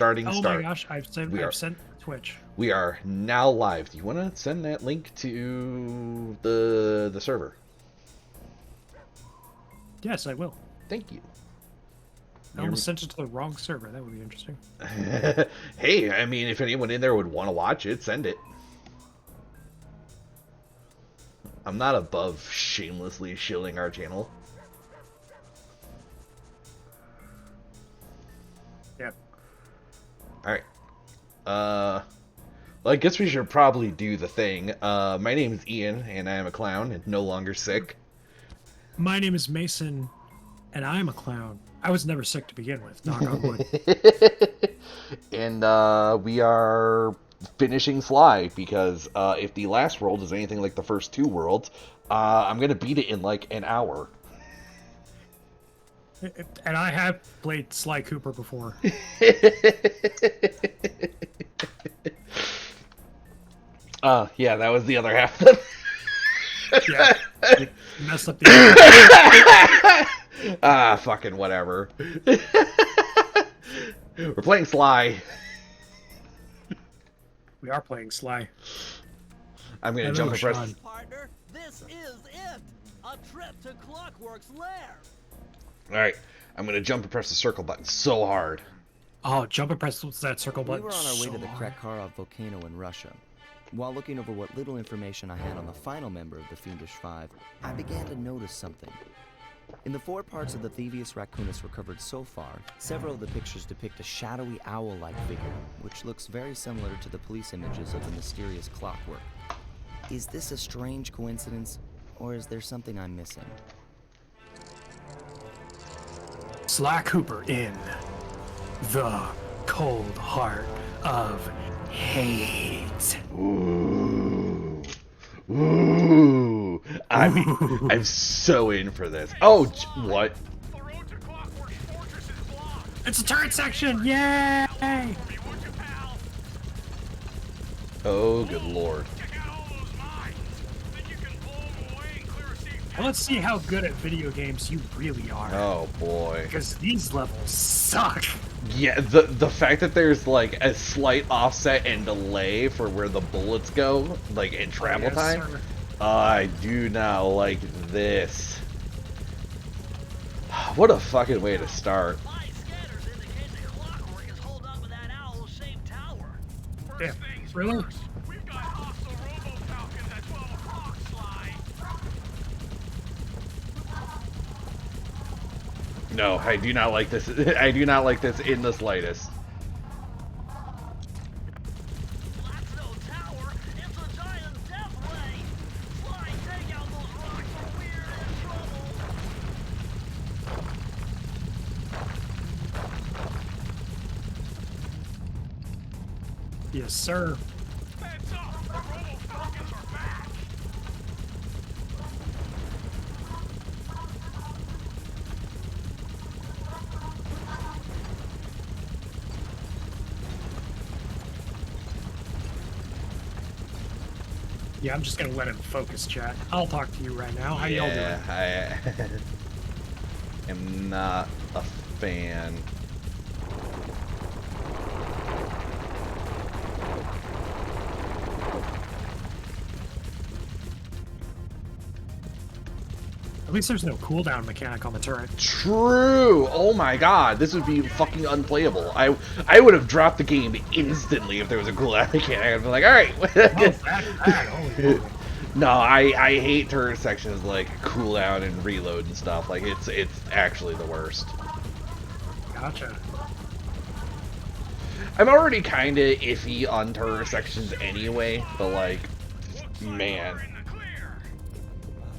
Oh my Start. gosh, I've sent Twitch. We are now live. Do you want to send that link to the server? Yes, I will. Thank you. I almost sent it to the wrong server. That would be interesting. Hey, I mean, if anyone in there would want to watch it, send it. I'm not above shamelessly shilling our channel. Yeah. Alright. Well, I guess we should probably do the thing. My name is Ian, and I am a clown and no longer sick. My name is Mason, and I'm a clown. I was never sick to begin with, knock on wood. And we are finishing Sly, because if the last world is anything like the first two worlds, I'm going to beat it in like an hour. And I have played Sly Cooper before. Yeah, that was the other half of it. Yeah, you messed up the Fucking whatever. We're playing Sly. We are playing Sly. I'm gonna jump and press. Partner, this is it! A trip to Clockwork's lair! Alright, I'm gonna jump and press the circle button so hard. Oh, jump and press that circle button. We were on our way so to the hard. Krakharov volcano in Russia. While looking over what little information I had on the final member of the Fiendish Five, I began to notice something. In the 4 parts of the Thievius Raccoonus recovered so far, several of the pictures depict a shadowy owl-like figure, which looks very similar to the police images of the mysterious Clockwork. Is this a strange coincidence, or is there something I'm missing? Sly Cooper in the cold heart of hate. Ooh. Ooh. I'm so in for this. Oh, what? The road to Clockwork's fortress is blocked. It's a turret section! Yay! Be with you, pal. Oh, good lord. Check out all those mines. Then you can blow them away and clear a safe Well, let's see how good at video games you really are. Oh boy. Because these levels suck. Yeah, the fact that there's like a slight offset and delay for where the bullets go, like in travel Yes, time. sir. I do not like this. What a fucking way to start. My scanners indicate that Clockwork is holed up in that owl-shaped tower. First Yeah, things really? first. We've got hostile robo-falcons at 12 o'clock, Sly. No, I do not like this. I do not like this in the slightest. That's no tower, it's a giant death ray! Sly, take out those rocks or we're in trouble! Yes, sir. Heads up, the robo-falcons are back. Yeah, I'm just gonna let him focus, chat. I'll talk to you right now. How y'all doing? Yeah, I am not a fan. At least there's no cooldown mechanic on the turret. True. Oh my god, this would be fucking unplayable. I would have dropped the game instantly if there was a cooldown mechanic. I'd be like, all right. Oh, that, holy moly. No, I hate turret sections like cooldown and reload and stuff. Like it's actually the worst. Gotcha. I'm already kind of iffy on turret sections anyway, but like, man. We're in the clear.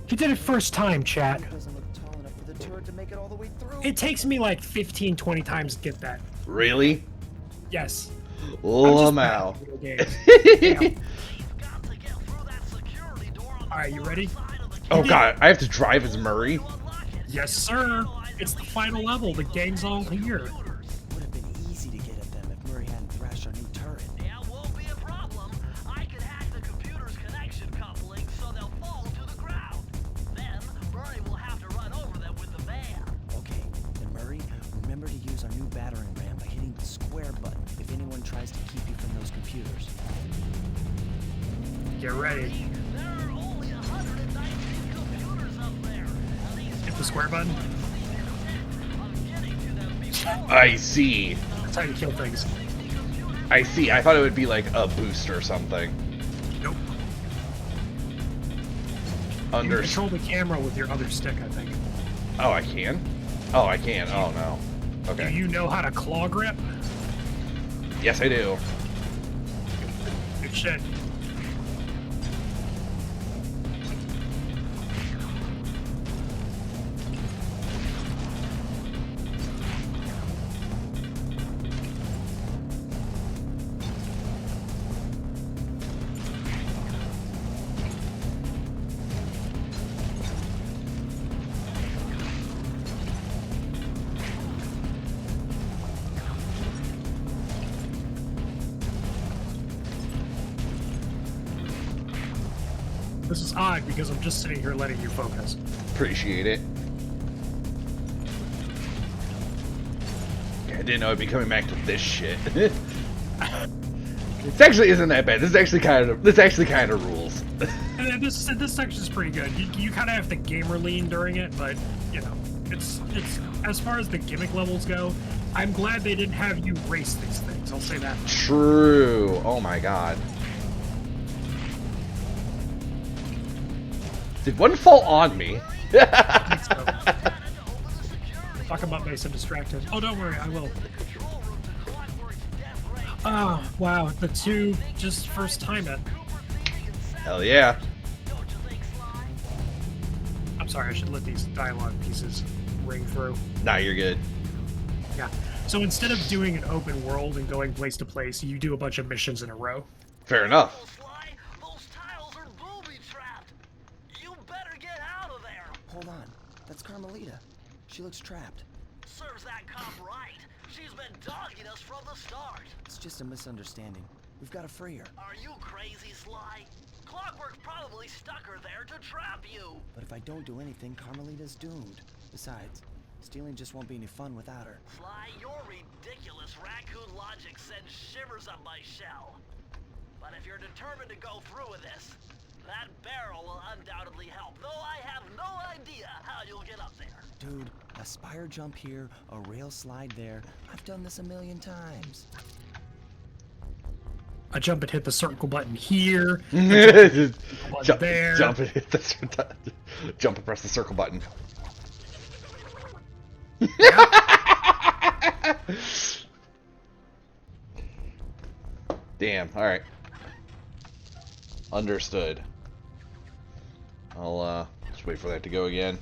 He did it first time, chat. It doesn't look tall enough for the turret to make it all the way through. It takes me like 15, 20 times to get that. Really? Yes. Lamau. Damn. Got to get through that security door on the Alright, you ready? side of the Oh god, I have to drive as Murray? unlock it. Yes, sir. It's the final level. The gang's all here. Would have been easy to get at them if Murray hadn't thrashed our new turret. Yeah, won't be a problem. I can hack the computer's connection coupling so they'll fall to the ground. Then, Murray will have to run over them with the van. Okay, then Murray, remember to use our new battering ram by hitting the square button. tries to keep you from those computers. Get ready. There are only 119 computers up there. Hit the square button. I'm getting to them before. I see. That's how you kill things. I see. I thought it would be like a boost or something. Nope. You Under. control the camera with your other stick, I think. Oh, I can? Oh, I can. Oh, no. Do Okay. you know how to claw grip? Yes, I do. Good shit. This is odd because I'm just sitting here letting you focus. Appreciate it. I didn't know I'd be coming back to this shit. This actually isn't that bad. This actually kind of rules. And this section is pretty good. You kind of have to gamer lean during it, but you know, it's as far as the gimmick levels go. I'm glad they didn't have you race these things. I'll say that. True. Oh my god. Did one fall on me? I think so. Talk about Mason distracted. Oh, don't worry, I will. Oh, wow, the two just first time it. Hell yeah. I'm sorry, I should let these dialogue pieces ring through. Nah, you're good. Yeah. So instead of doing an open world and going place to place, you do a bunch of missions in a row. Fair enough. Sly, those tiles are booby-trapped. You better get out of there. Hold on. That's Carmelita. She looks trapped. Serves that cop right. She's been dogging us from the start. It's just a misunderstanding. We've got to free her. Are you crazy, Sly? Clockwork's probably stuck her there to trap you. But if I don't do anything, Carmelita's doomed. Besides, stealing just won't be any fun without her. Sly, your ridiculous raccoon logic sends shivers up my shell. But if you're determined to go through with this, that barrel will undoubtedly help, though I have no idea how you'll get up there. Dude, a spire jump here, a rail slide there. I've done this a million times. I jump and hit the circle button here. jump, there. jump and hit the jump and press the circle button. Damn. All right. Understood. I'll just wait for that to go again.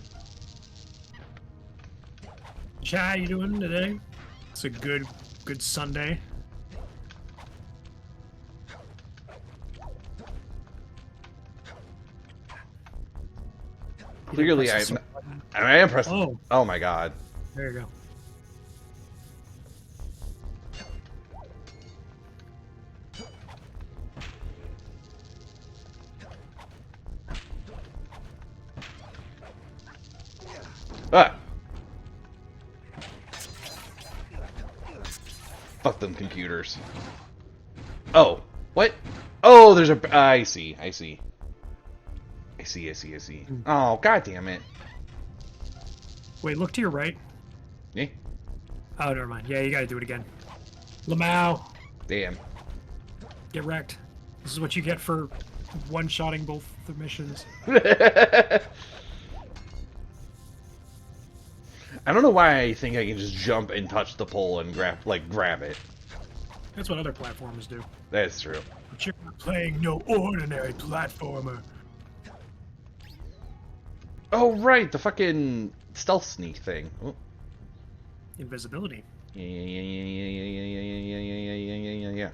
Chad, how you doing today? It's a good Sunday. Clearly, I am pressing. Oh. Oh my god. There you go. Ah. Fuck them computers. Oh, what? Oh, there's a. I see. I see. I see. I see. I see. Oh, god damn it. Wait, look to your right. Yeah. Oh, never mind. Yeah, you gotta do it again. Lamau, Damn. get wrecked. This is what you get for one-shotting both the missions. I don't know why I think I can just jump and touch the pole and grab it. That's what other platformers do. That's true. But you're not playing no ordinary platformer. Oh right, the fucking stealth sneak thing. Oh. Invisibility. Yeah.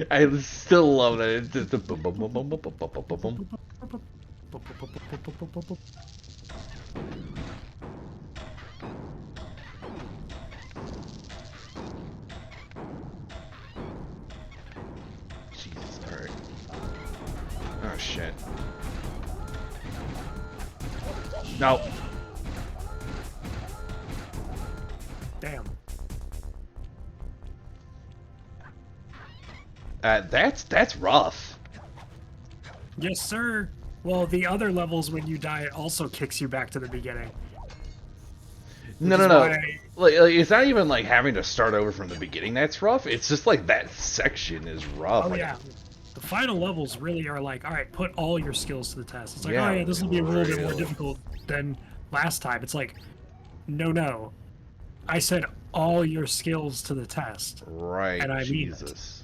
I still love that. It's just the boom, boom, boom, boom, boom, boom, boom, boom, boom. Jesus, alright. shit. No. Damn. That's rough. Yes, sir. Well, the other levels, when you die, it also kicks you back to the beginning. No. Like, it's not even like having to start over from the beginning that's rough. It's just like that section is rough. Oh, like, yeah. The final levels really are like, all right, put all your skills to the test. It's like, Yeah, oh, yeah, this will be a little bit more really. difficult than last time. It's like, no. I said all your skills to the test. Right. And I mean it. Jesus.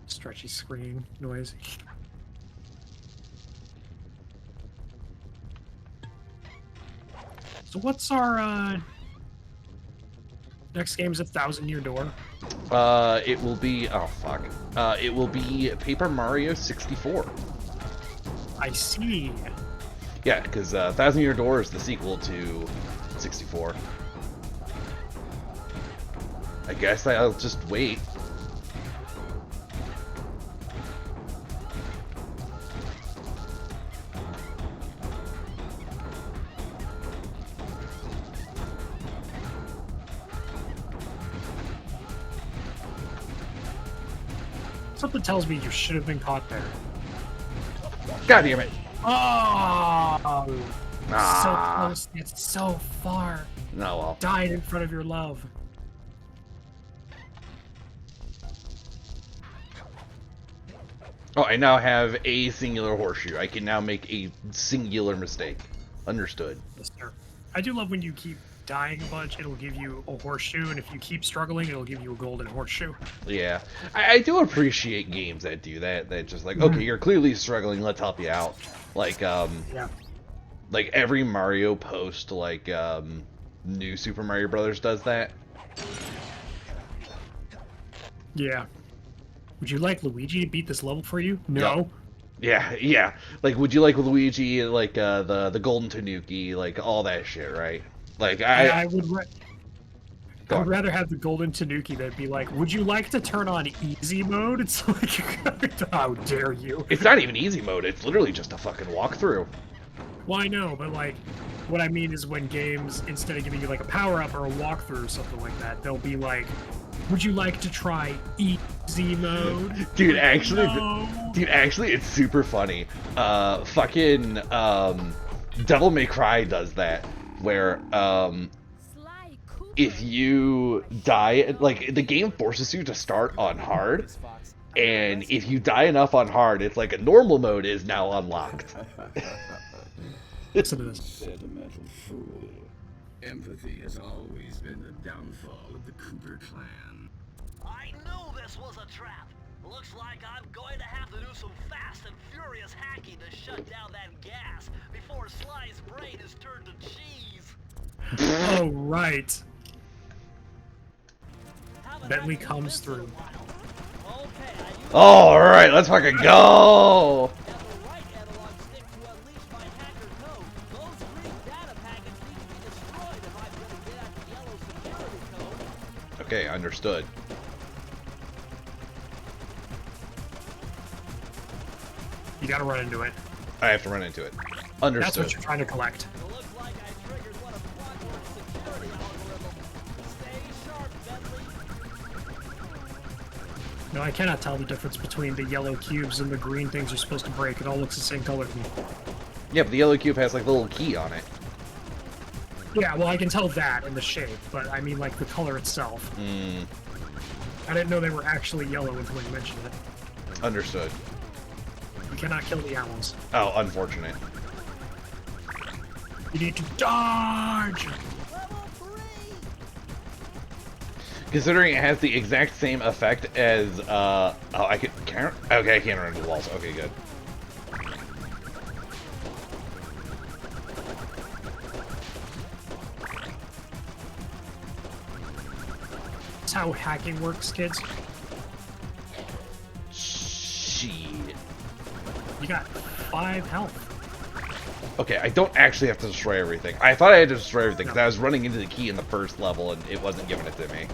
Stretchy screen noise. So what's our next game's a 1,000-Year Door? It will be it will be Paper Mario 64. I see. Yeah, because 1,000-Year Door is the sequel to 64. I guess I'll just wait. Something tells me you should have been caught there. God damn it. Oh, so Ah. close. It's so far. No, well. Died in front of your love. Oh, I now have a singular horseshoe. I can now make a singular mistake. Understood. Yes, sir. I do love when you keep dying a bunch, it'll give you a horseshoe, and if you keep struggling, it'll give you a golden horseshoe. Yeah. I do appreciate games that do that. That just like, okay, you're clearly struggling, let's help you out. Like, Yeah. like every Mario post, like, new Super Mario Brothers does that. Yeah. Would you like Luigi to beat this level for you? No. Yeah. Like, would you like Luigi, like, the Golden Tanuki, like, all that shit, right? Like, I would Go on. rather have the golden Tanuki that'd be like, would you like to turn on easy mode? It's like, how dare you? It's not even easy mode, it's literally just a fucking walkthrough. Well, I know, but like, what I mean is when games, instead of giving you like a power-up or a walkthrough or something like that, they'll be like, would you like to try easy mode? Dude, actually, No. it's super funny. Fucking, Devil May Cry does that, where, Sly Cooper. if you die, like, the game forces you to start on hard, and if you die enough on hard, it's like a normal mode is now unlocked. Listen to this. Sentimental fool. Empathy has always been the downfall of the Cooper clan. I knew this was a trap. Looks like I'm going to have to do some fast and furious hacking to shut down that gas before Sly's brain is turned to cheese. Oh, right. Haven't Bentley hacked into comes this in a through. while. Okay, I use Alright, let's fucking go! Now the right analog stick to unleash my hacker code. Those green data packets need to be destroyed if I'm going to get at the yellow security code. Okay, understood. You gotta run into it. I have to run into it. That's Understood. what you're trying to collect. It looks like I triggered one of Quantum's security algorithms. Stay sharp, Bentley. No, I cannot tell the difference between the yellow cubes and the green things you're supposed to break. It all looks the same color to me. Yeah, but the yellow cube has like a little key on it. Yeah, well, I can tell that in the shape, but I mean, like, the color itself. Hmm, I didn't know they were actually yellow until you mentioned it. understood. You cannot kill the owls. Oh, unfortunate. You need to dodge! Level 3! Considering it has the exact same effect as, oh, can't, okay, I can't run into the walls. Okay, good. That's how hacking works, kids. Shit. You got 5 health. Okay, I don't actually have to destroy everything. I thought I had to destroy everything because I was running into the key in the first level and it wasn't giving it to me.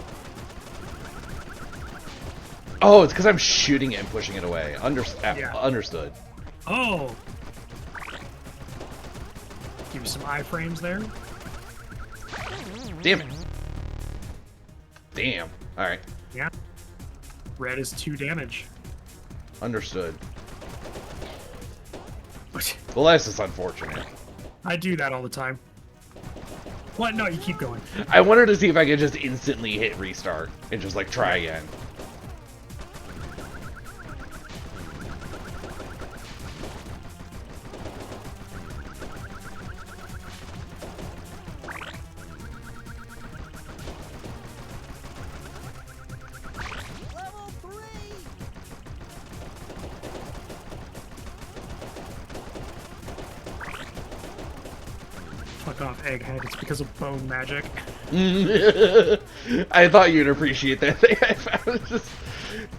Oh, it's because I'm shooting it and pushing it away. Understood. Oh! Give you some iframes there. Damn it. Damn. Alright. Yeah. Red is 2 damage. Understood. Well, that's just unfortunate. I do that all the time. What? No, you keep going. I wanted to see if I could just instantly hit restart and just, like, try again. Fuck off, Egghead. It's because of bone magic. I thought you'd appreciate that thing I found. It's just,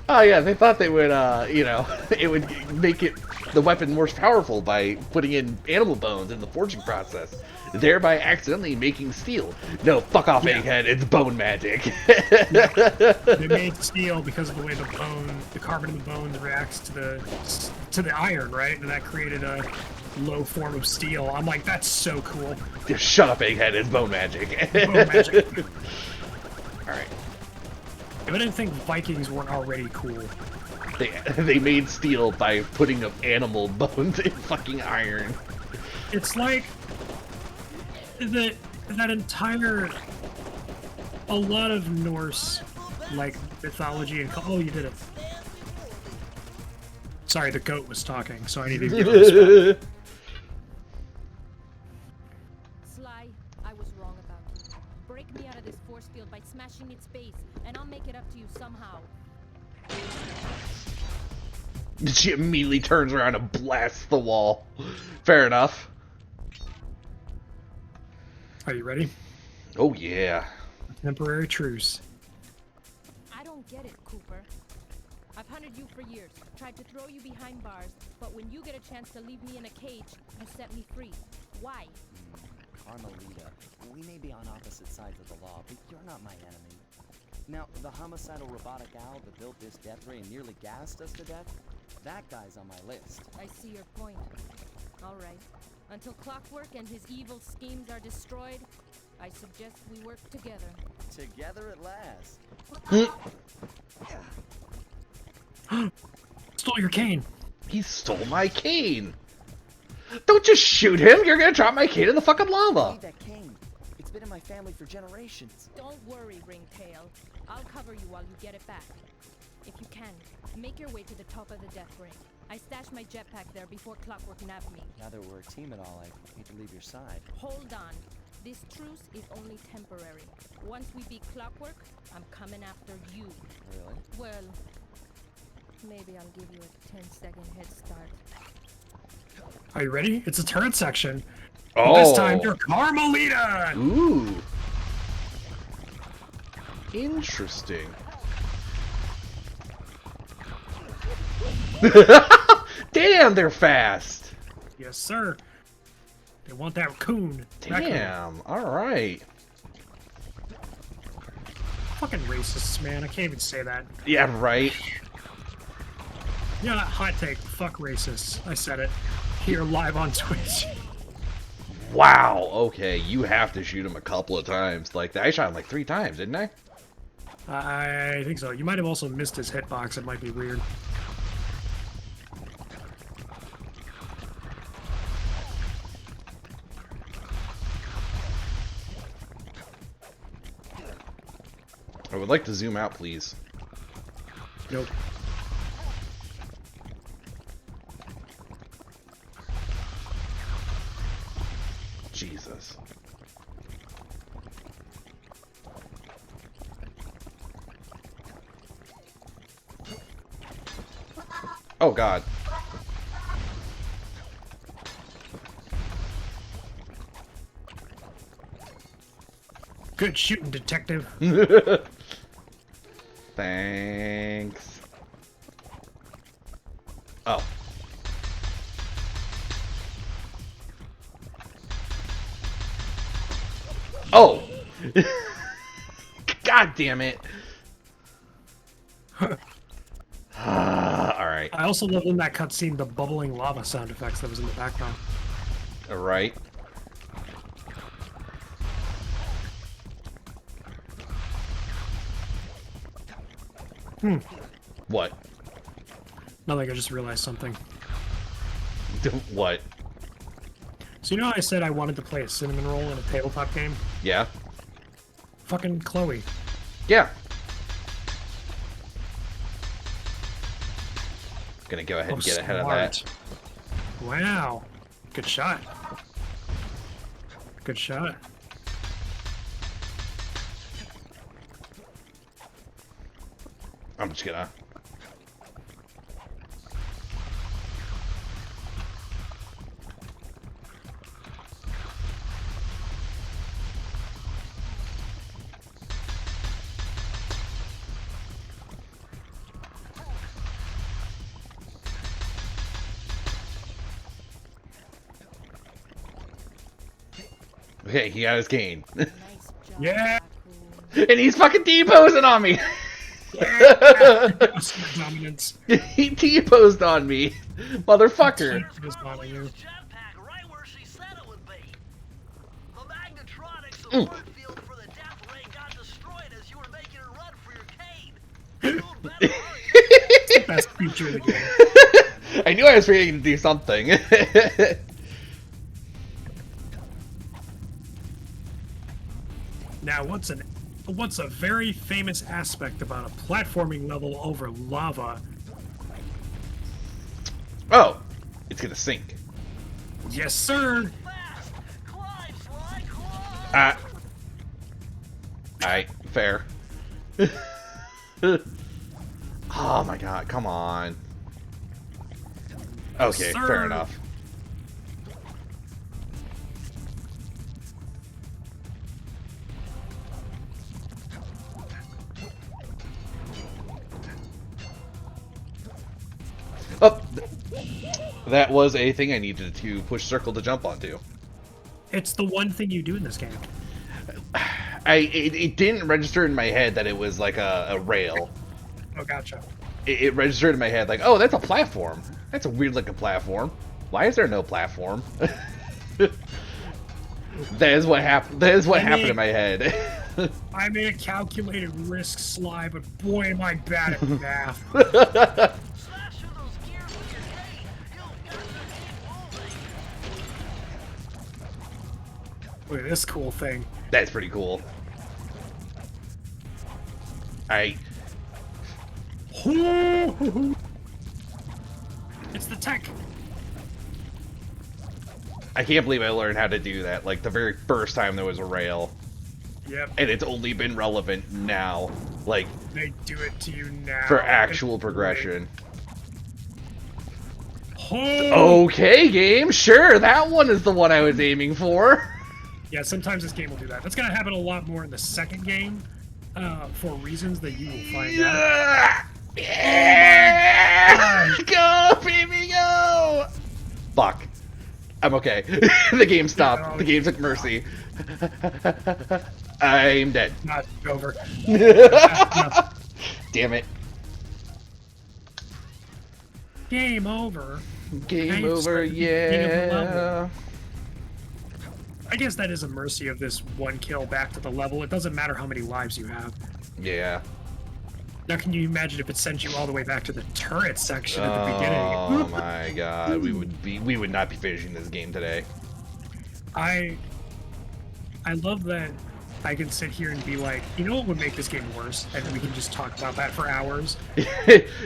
oh yeah, they thought they would, you know, it would make the weapon more powerful by putting in animal bones in the forging process, thereby accidentally making steel. No, fuck off, Egghead. It's bone magic. They made steel because of the way the carbon in the bone reacts to the iron, right? And that created a low form of steel. I'm like, that's so cool. Just shut up, Egghead. It's bone magic. Bone magic. Alright. If I didn't think Vikings weren't already cool. They made steel by putting up animal bones in fucking iron. It's like that entire a lot of Norse like mythology and oh, you did it. Sorry, the goat was talking, so I needed to give him a spot. Sly, I was wrong about you. Break me out of this force field by smashing its base, and I'll make it up to you somehow. She immediately turns around and blasts the wall. Fair enough. Are you ready? Oh yeah. Temporary truce. I don't get it, Cooper. I've hunted you for years, tried to throw you behind bars, but when you get a chance to leave me in a cage, you set me free. Why? Carmelita, we may be on opposite sides of the law, but you're not my enemy. Now, the homicidal robotic owl that built this death ray and nearly gassed us to death, that guy's on my list. I see your point. All right. Until Clockwork and his evil schemes are destroyed, I suggest we work together. Together at last. Stole your cane. He stole my cane. Don't just shoot him. You're gonna drop my cane in the fucking I lava. need that cane. It's been in my family for generations. Don't worry, Ringtail. I'll cover you while you get it back. If you can, make your way to the top of the death ring. I stashed my jetpack there before Clockwork nabbed me. Now that we're a team and all, I hate to leave your side. Hold on. This truce is only temporary. Once we beat Clockwork, I'm coming after you. Really? Well, maybe I'll give you a 10-second head start. Are you ready? It's a turret section. Oh. This time you're Carmelita! Ooh. Interesting. Damn, they're fast. Yes, sir. They want that raccoon. Damn. All right. Fucking racists, man. I can't even say that. Yeah, right. Yeah, hot take. Fuck racists. I said it. Here, live on Twitch. Wow. Okay, you have to shoot him a couple of times. Like I shot him like 3 times, didn't I? I think so. You might have also missed his hitbox. It might be weird. I would like to zoom out, please. Nope. Jesus. Oh, God. Good shooting, detective. Thanks. Oh. Oh! God damn it. Alright. I also love in that cutscene the bubbling lava sound effects that was in the background. Alright. What? Nothing, I just realized something. What? So you know how I said I wanted to play a cinnamon roll in a tabletop game? Yeah? Fucking Chloe. Yeah. Gonna go ahead and get ahead of that. Smart. Wow. Good shot. Good shot. I'm just gonna... Okay, he got his cane. Nice job, Yeah. Raccoon. And he's fucking T-posing on me! Dominance. He T-posed on me! Motherfucker! Just bothering you. Jetpack right where she said it would be. The magnetronic Mm. support field for the death ray got destroyed as you were making a run for your cane. You'd better hurry. Best feature of the game. I knew I was forgetting to do something. Now, what's a very famous aspect about a platforming level over lava? Oh! It's gonna sink. Yes, sir. Fast! Climb, Sly, climb! Alright, fair. Oh my god, come on. Okay, Sir. fair enough. Oh, that was a thing I needed to push circle to jump onto. It's the one thing you do in this game. It didn't register in my head that it was like a rail. Oh, gotcha. It registered in my head like, oh, that's a platform. That's a weird looking platform. Why is there no platform? That is what happened. That is what happened in my head. I made a calculated risk, Sly, but boy, am I bad at math. Smash through those gears with your cane. You've got to keep moving. Look at this cool thing. That's pretty cool. It's the tech. I can't believe I learned how to do that. Like the very first time there was a rail, Yep. and it's only been relevant now. Like They do it to you now. for actual progression. Oh. Okay, game. Sure, that one is the one I was aiming for. Yeah, sometimes this game will do that. That's gonna happen a lot more in the second game, for reasons that you will find out. Yeah! Go, baby, go! Fuck. I'm okay. The game stopped. No. The game took mercy. I'm dead. Not over. Damn it. Game over. Game Now you over, start at the beginning of the yeah. level. I guess that is a mercy of this one kill back to the level. It doesn't matter how many lives you have. Yeah. Now, can you imagine if it sent you all the way back to the turret section at the Oh beginning? my god, we would not be finishing this game today. I love that I can sit here and be like, you know what would make this game worse? And we can just talk about that for hours.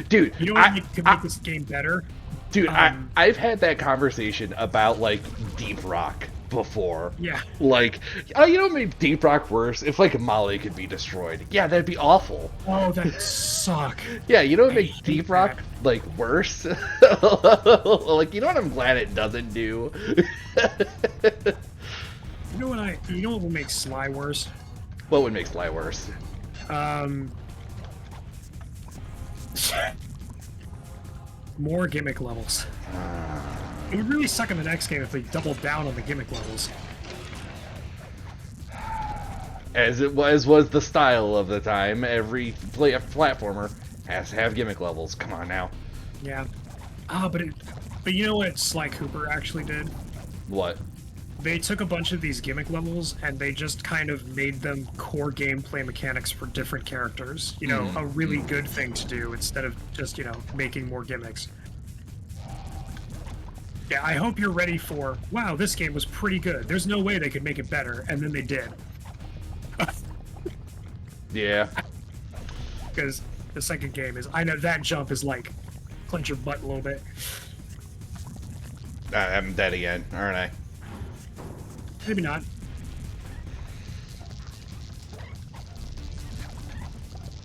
Dude, You know what could make this game better? dude, I've had that conversation about like Deep Rock before. Yeah. Like, oh, you know what made Deep Rock worse? If like Molly could be destroyed. Yeah, that'd be awful. Oh, that'd suck. Yeah, you know what I makes hate Deep Rock that. like worse? Like, you know what I'm glad it doesn't do? You know what will make Sly worse? What would make Sly worse? More gimmick levels. It would really suck in the next game if they doubled down on the gimmick levels. As it was the style of the time, every platformer has to have gimmick levels. Come on now. Yeah. Ah, but you know what Sly Cooper actually did? What? They took a bunch of these gimmick levels and they just kind of made them core gameplay mechanics for different characters. You know, a really good thing to do instead of just, you know, making more gimmicks. Yeah, I hope you're ready for, wow, this game was pretty good. There's no way they could make it better, and then they did. Yeah. Because the second game is, I know that jump is like, clench your butt a little bit. I'm dead again, aren't I? Maybe not.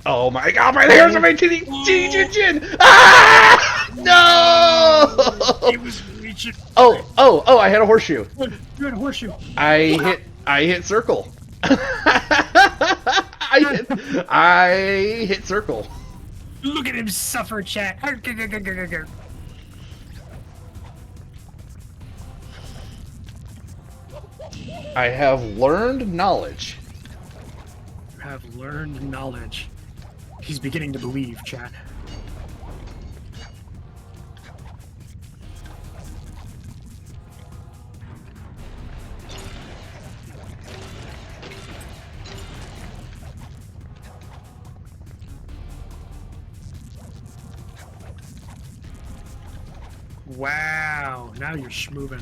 Oh my god, my hairs are my titty chin! Ah! No! He was reaching. Oh, I had a horseshoe. You had a horseshoe. I hit circle. I hit circle. Look at him suffer, chat. I have learned knowledge. You have learned knowledge. He's beginning to believe, chat. Wow, now you're schmoving.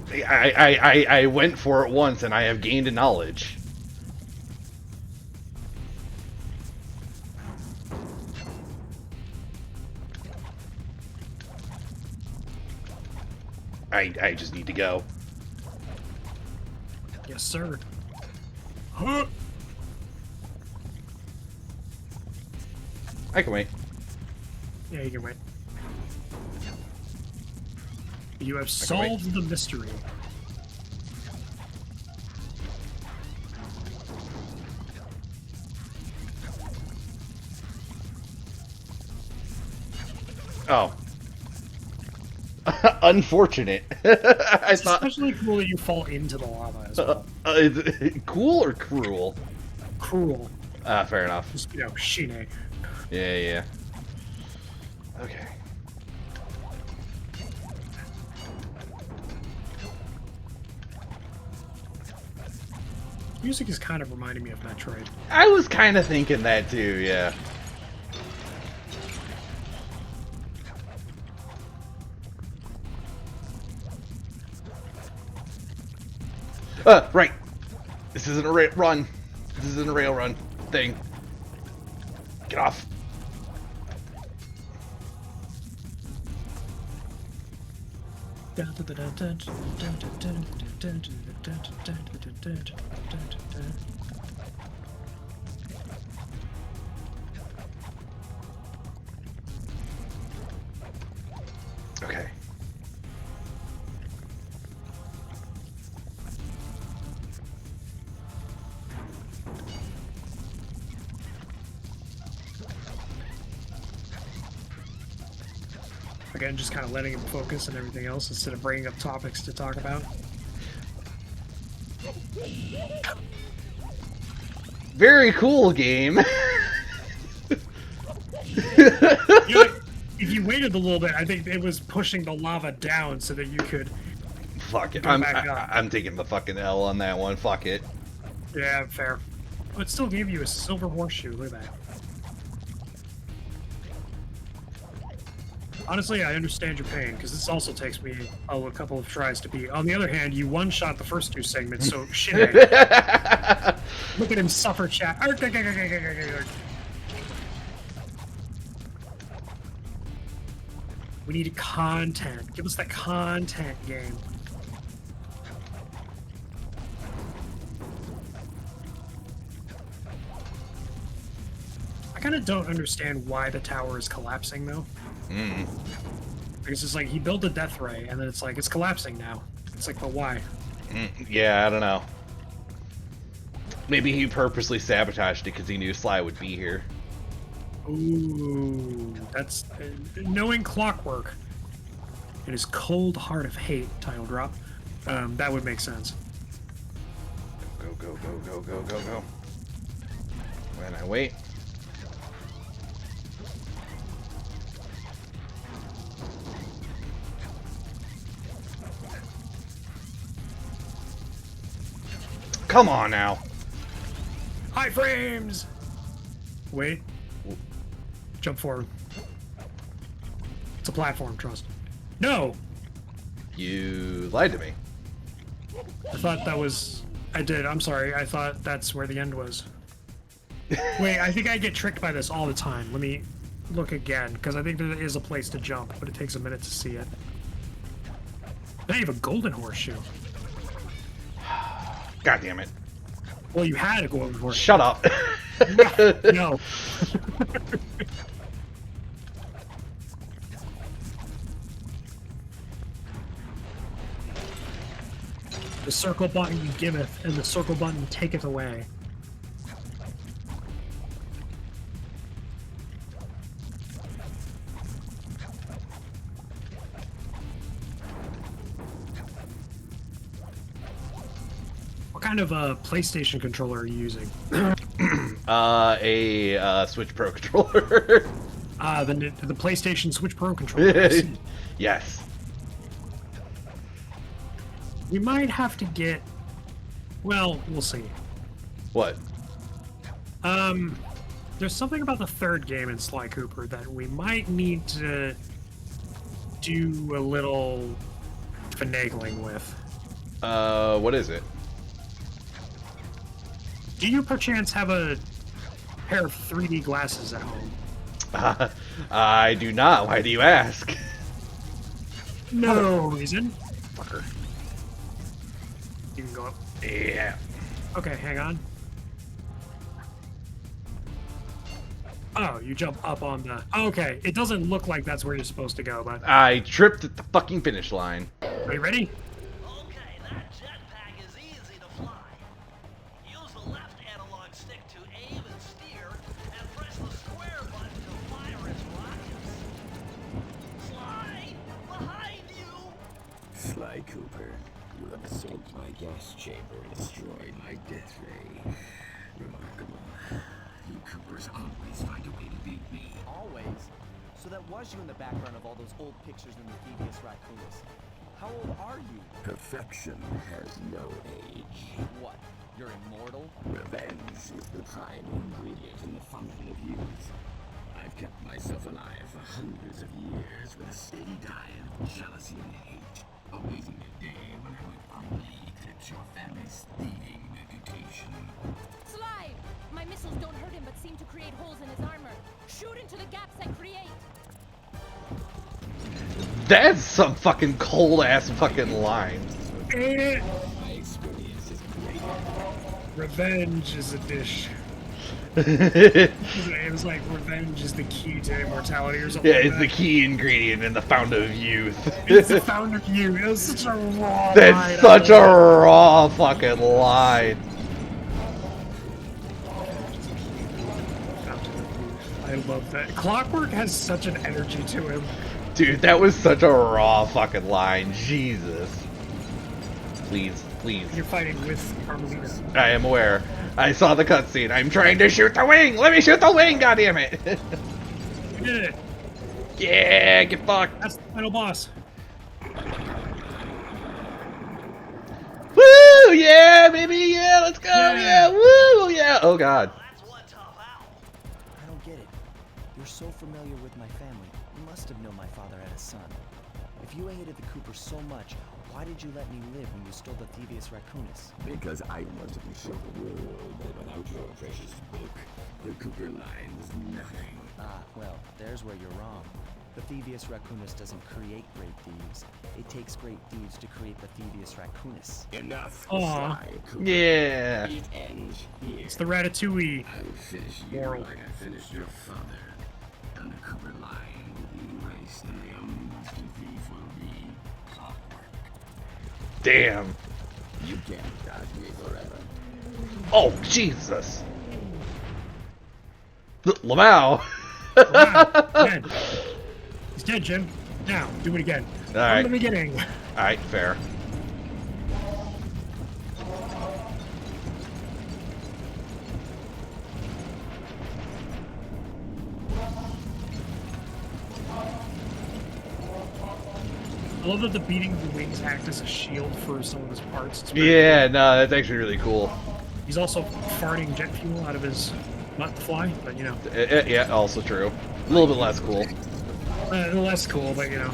I went for it once and I have gained a knowledge. I just need to go. Yes, sir. Huh. I can wait. Yeah, you can wait. You have solved the mystery. Oh. Unfortunate. I It's thought. especially cool that you fall into the lava as well. Is it cool or cruel? Cruel. Ah, fair enough. Just, you know, Shine. Yeah. Okay. Music is kind of reminding me of Metroid. I was kind of thinking that too, yeah. Right. This isn't a run. This isn't a rail run thing. Get off. Okay. Again, just kind of letting him focus and everything else instead of bringing up topics to talk about. Very cool game. You know, if you waited a little bit, I think it was pushing the lava down so that you could. Fuck it. Go back up. I'm taking the fucking L on that one. Fuck it. Yeah, fair. But it still gave you a silver horseshoe. Look at that. Honestly, I understand your pain, because this also takes me a couple of tries to beat. On the other hand, you one-shot the first two segments, so shit. Look at him suffer, chat. We need content. Give us that content game. I kind of don't understand why the tower is collapsing, though. Because it's like, he built a death ray, and then it's like, it's collapsing now. It's like, but why? Yeah, I don't know. Maybe he purposely sabotaged it because he knew Sly would be here. Ooh, that's... knowing Clockwork and his cold heart of hate, title drop, that would make sense. Go. go, go, go, go, go, go, go. And I wait. Come on now. High frames! Wait. Jump forward. It's a platform, trust. No! You lied to me. I thought that was... I did, I'm sorry. I thought that's where the end was. Wait, I think I get tricked by this all the time. Let me look again, because I think there is a place to jump, but it takes a minute to see it. They have a golden horseshoe. God damn it. Well, you had a golden horseshoe. Shut up. No. The circle button giveth, and the circle button taketh away. What kind of a PlayStation controller are you using? A Switch Pro controller. The PlayStation Switch Pro controller. Yes. We might have to get... Well, we'll see. What? There's something about the third game in Sly Cooper that we might need to do a little finagling with. What is it? Do you perchance have a pair of 3D glasses at home? I do not. Why do you ask? No reason. Fucker. You can go up. Yeah. Okay, hang on. Oh, you jump up on the... Okay, it doesn't look like that's where you're supposed to go, but... I tripped at the fucking finish line. Are you ready? Okay, that jetpack is easy to fly. Use the left analog stick to aim and steer, and press the square button to fire its rockets. Sly, behind you! Sly Cooper, you have assaulted my gas chamber and destroyed my death ray. Remarkable. You Coopers always find a way to beat me. Always. So that was you in the background of all those old pictures in the devious raccoons. How old are you? Perfection has no age. What? You're immortal? Revenge is the prime ingredient in the function of youth. I've kept myself alive for hundreds of years with a steady diet of jealousy and hate, awaiting the day when I would finally eclipse your family's thieving reputation. Sly! My missiles don't hurt him but seem to create holes in his armor. Shoot into the gaps I create! That's some fucking cold ass fucking line. Ain't it? My experience is greater. Revenge is a dish. It was like revenge is the key to immortality or something. Yeah, like it's the that. key ingredient in the fount of youth. It's the fount of you. It was such a raw line. That's such a raw fucking line. I love that. Clockwork has such an energy to him. Dude, that was such a raw fucking line. Jesus. Please, please. You're fighting with Carmelita. I am aware. I saw the cutscene. I'm trying to shoot the wing. Let me shoot the wing. God damn it. You did it. Yeah, get fucked. That's the final boss. Woo! Yeah, baby. Yeah, let's go. Yeah. Yeah. Woo! Yeah. Oh God. That's one tough owl. I don't get it. You're so familiar with my family. You must have known my father had a son. If you hated the Coopers so much, why did you let me live when you stole the Thievius Raccoonus? Because I wanted to show the world that without your precious book, the Cooper line was nothing. Ah, well, there's where you're wrong. The Thievius Raccoonus doesn't create great thieves. It takes great thieves to create the Thievius Raccoonus. Enough, Aw. Sly Cooper. Yeah. It ends here. It's the Ratatouille. I'll finish you Moral. like I finished your father. And the Cooper line will be erased, and the only master thief will be Clockwork. Damn. You can't dodge me forever. Oh Jesus. Lamau. Wow, dead. He's dead, Jim. Now, do it again. Alright. From the beginning. Alright, fair. I love that the beating of the wings act as a shield for some of his parts. It's very Yeah, cool. no, that's actually really cool. He's also farting jet fuel out of his butt to fly, but you know. Yeah, also true. A little bit less cool. Less cool, but you know.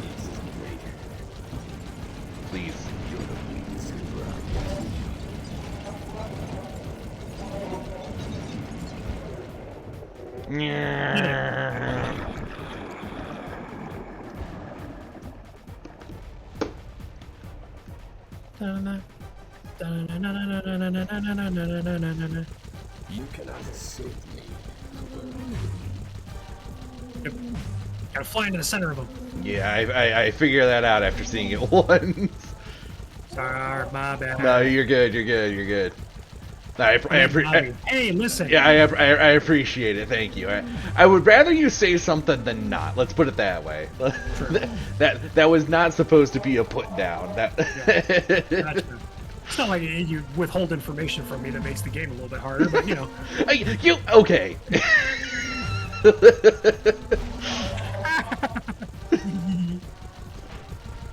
Please. You cannot escape me. Yep. Gotta fly into the center of him. Yeah, I figure that out after seeing it once. Sorry, my bad. No, you're good. You're good. You're good. Hey, listen. Yeah, I appreciate it. Thank you. I would rather you say something than not. Let's put it that way. that was not supposed to be a put down. That. Yeah, it's not like you withhold information from me that makes the game a little bit harder, but you know. You okay?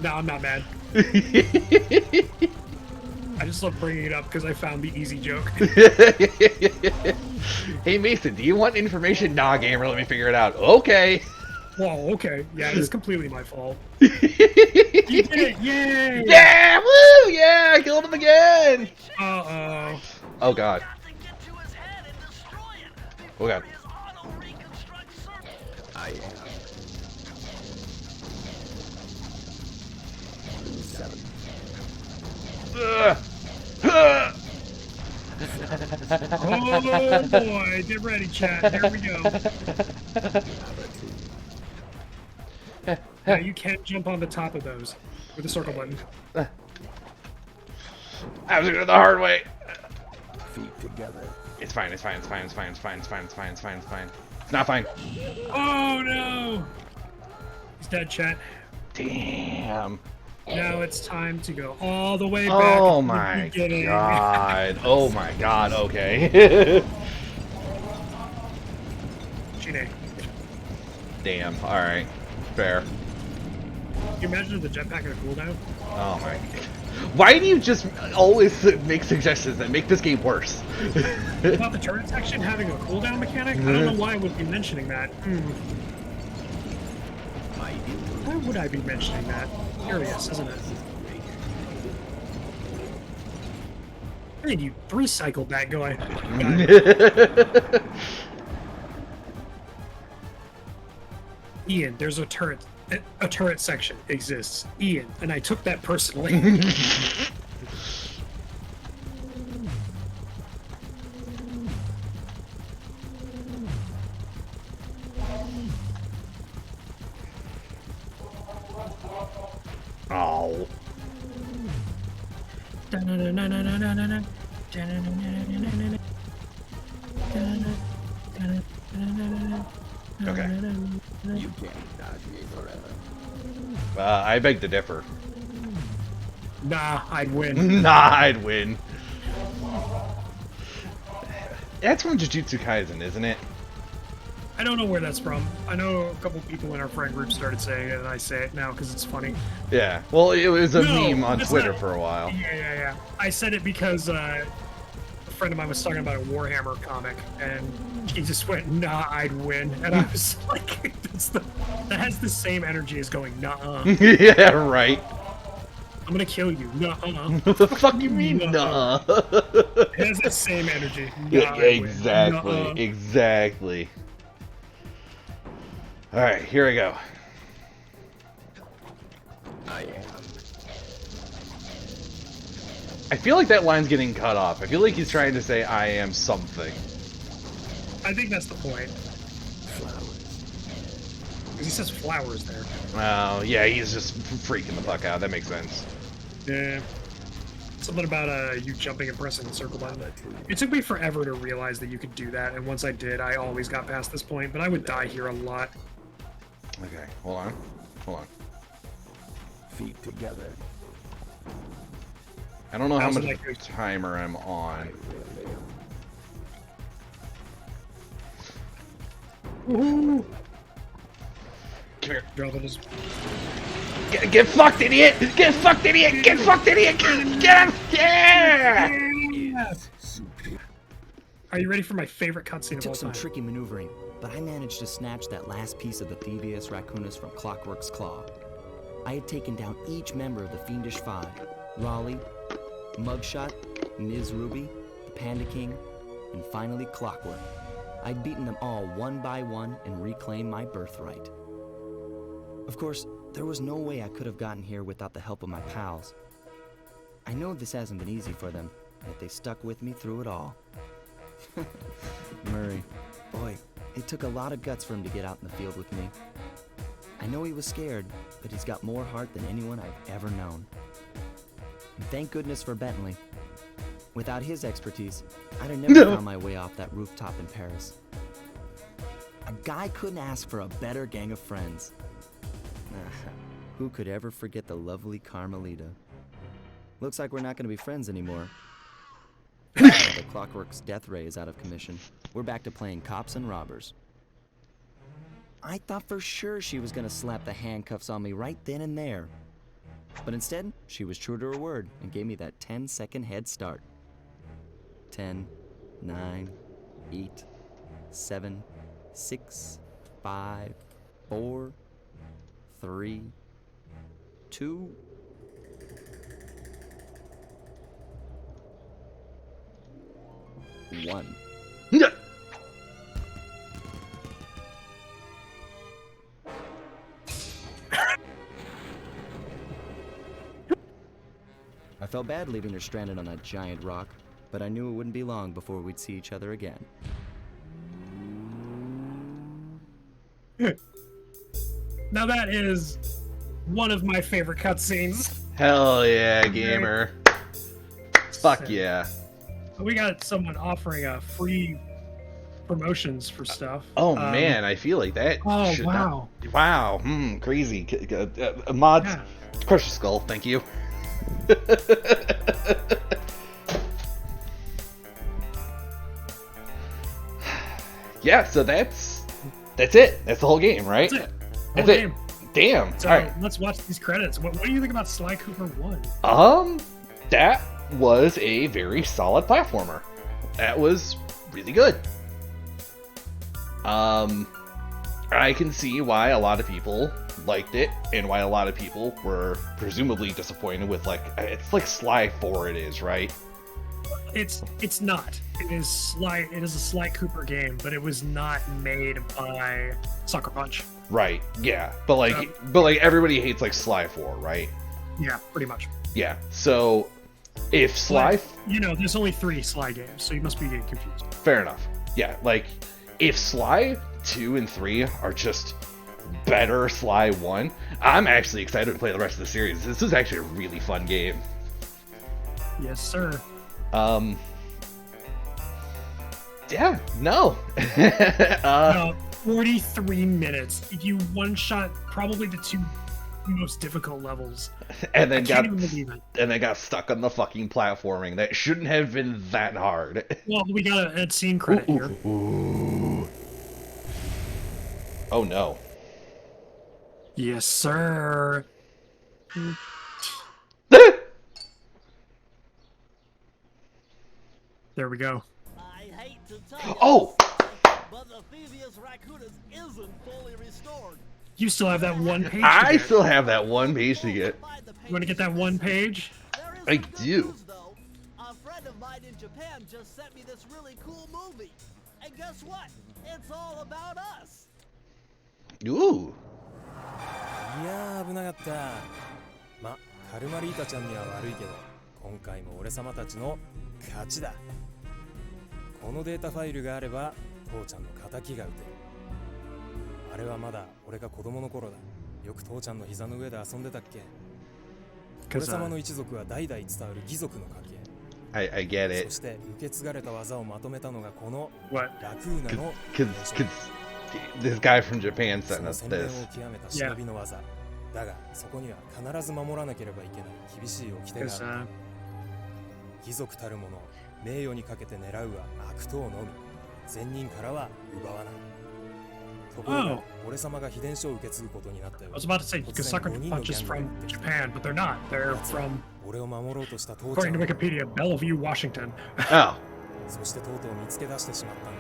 No, I'm not mad. I just love bringing it up because I found the easy joke. Hey Mason, do you want information? Nah, gamer, let me figure it out. Okay. Whoa, okay. Yeah, it's completely my fault. You did it! Yay! Yeah! Woo! Yeah! I killed him again! Uh-oh. Oh god. Got to get to his head and destroy it Oh god. before his auto-reconstruct circuit. I am. 7. Oh boy, get ready, chat. Here we go. Now you can't jump on the top of those with the circle button. I was gonna go the hard way. Feet together. It's fine, it's fine, it's fine, it's fine, it's fine, it's fine, it's fine, it's fine, it's fine. It's not fine. Oh no! He's dead, chat. Damn. Now it's time to go all the way back. Oh to the my beginning. god. Oh my god, okay. Cheating. Damn, alright. Fair. Can you imagine if the jetpack had a cooldown? Oh my. Why do you just always make suggestions that make this game worse? About the turret section having a cooldown mechanic? I don't know why I would be mentioning that. Why would I be mentioning that? Curious, isn't it? Man, you recycled that guy. Ian, there's a turret. A turret section exists. Ian, and I took that personally. Oh. Okay. You can't dodge me forever. I beg to differ. Nah, I'd win. Nah, I'd win. That's from Jujutsu Kaisen, isn't it? I don't know where that's from. I know a couple people in our friend group started saying it, and I say it now because it's funny. Yeah. Well, it was a No, meme on that's Twitter not- for a while. Yeah. I said it because a friend of mine was talking about a Warhammer comic, and he just went, "Nah, I'd win," and I was like, "That has the same energy as going, nah, Yeah, right. I'm gonna kill you, nah." What the fuck you mean, Nuh-uh. nah? It has the same energy. Nah, Yeah, I'd win. exactly. Nuh-uh. Exactly. All right, here we go. I am. I feel like that line's getting cut off. I feel like he's trying to say I am something. I think that's the point. Flowers. Because he says flowers there. Oh, yeah, he's just freaking the fuck out. That makes sense. Yeah. Something about you jumping and pressing the circle button. It took me forever to realize that you could do that, and once I did, I always got past this point, but I would die here a lot. Okay, hold on. Hold on. Feet together. I don't know how How's it much like your- timer I'm on. Woohoo! Come here. Drop it as... Get fucked, idiot! Get fucked, idiot! Get fucked, idiot! Get him! Yeah! Are you ready for my favorite cutscene It of took all some time? tricky maneuvering, but I managed to snatch that last piece of the Thievius Raccoonus from Clockwork's claw. I had taken down each member of the Fiendish Five: Raleigh, Mugshot, Ms. Ruby, the Panda King, and finally Clockwork. I'd beaten them all one by one and reclaimed my birthright. Of course, there was no way I could have gotten here without the help of my pals. I know this hasn't been easy for them, yet they stuck with me through it all. Murray, boy, it took a lot of guts for him to get out in the field with me. I know he was scared, but he's got more heart than anyone I've ever known. And thank goodness for Bentley. Without his expertise, I'd have never found my way off that rooftop in Paris. A guy couldn't ask for a better gang of friends. Who could ever forget the lovely Carmelita? Looks like we're not going to be friends anymore. The Clockwork's death ray is out of commission. We're back to playing cops and robbers. I thought for sure she was going to slap the handcuffs on me right then and there. But instead, she was true to her word and gave me that 10-second head start. 10, 9, 8, 7, 6, 5, 4, 3, 2. One. I felt bad leaving her stranded on that giant rock, but I knew it wouldn't be long before we'd see each other again. Now that is one of my favorite cutscenes. Hell yeah, gamer. Fuck yeah. We got someone offering free promotions for stuff. Oh man, I feel like that. Oh should wow. Not... Wow. Crazy. Mods. Yeah. Crush your skull. Thank you. Yeah. So that's it. That's the whole game, right? That's it. That's Whole it. game. Damn. So All right. let's watch these credits. What do you think about Sly Cooper 1? That was a very solid platformer. That was really good. I can see why a lot of people liked it and why a lot of people were presumably disappointed with, like, it's like Sly 4 it is, right? It's not. It is a Sly Cooper game, but it was not made by Sucker Punch. Right. Yeah. But like everybody hates like Sly 4, right? Yeah, pretty much. Yeah. So if Sly there's only 3 Sly games, so you must be getting confused. Fair enough. Yeah, like if Sly 2 and 3 are just better Sly 1, I'm actually excited to play the rest of the series. This is actually a really fun game. Yes, sir. Yeah, no. No, 43 minutes. You one-shot probably the 2 most difficult levels. And then can't even believe it. And then got stuck on the fucking platforming. That shouldn't have been that hard. Well, we got a scene credit here. Ooh. Oh no. Yes, sir. There we go. I hate to tell you, Oh! but the Thievius Raccoonus isn't fully restored. You still have that one page. I still have that one page to get. You want to get that one page? I do. Though. A friend of mine in Japan just sent me this really cool movie. And guess what? It's all about us. Ooh. いやー危なかったま、カルマリータちゃんには悪いけど今回も俺様たちの勝ちだこのデータファイルがあれば父ちゃんの仇が撃てるあれはまだ俺が子供の頃だよく父ちゃんの膝の上で遊んでたっけ俺様の一族は代々伝わる義族の家系 I get it. そして受け継がれた技をまとめたのがこの What? ラクーナの Cause this guy from Japan sent us その洗練 this. を極めた忍びの技だがそこには必ず守らなければいけない厳しい掟が Because ある貴族たる者名誉にかけて狙うは悪党のみ善人からは奪わないところが俺様が秘伝書を受け継ぐことになったよ。 I was about to say, you can sucker punches from Japan, but they're not. They're from, 俺を守ろうとした父ちゃ according ん to Wikipedia, Bellevue, Washington. Oh. そしてとうとう見つけ出してしまったんだ。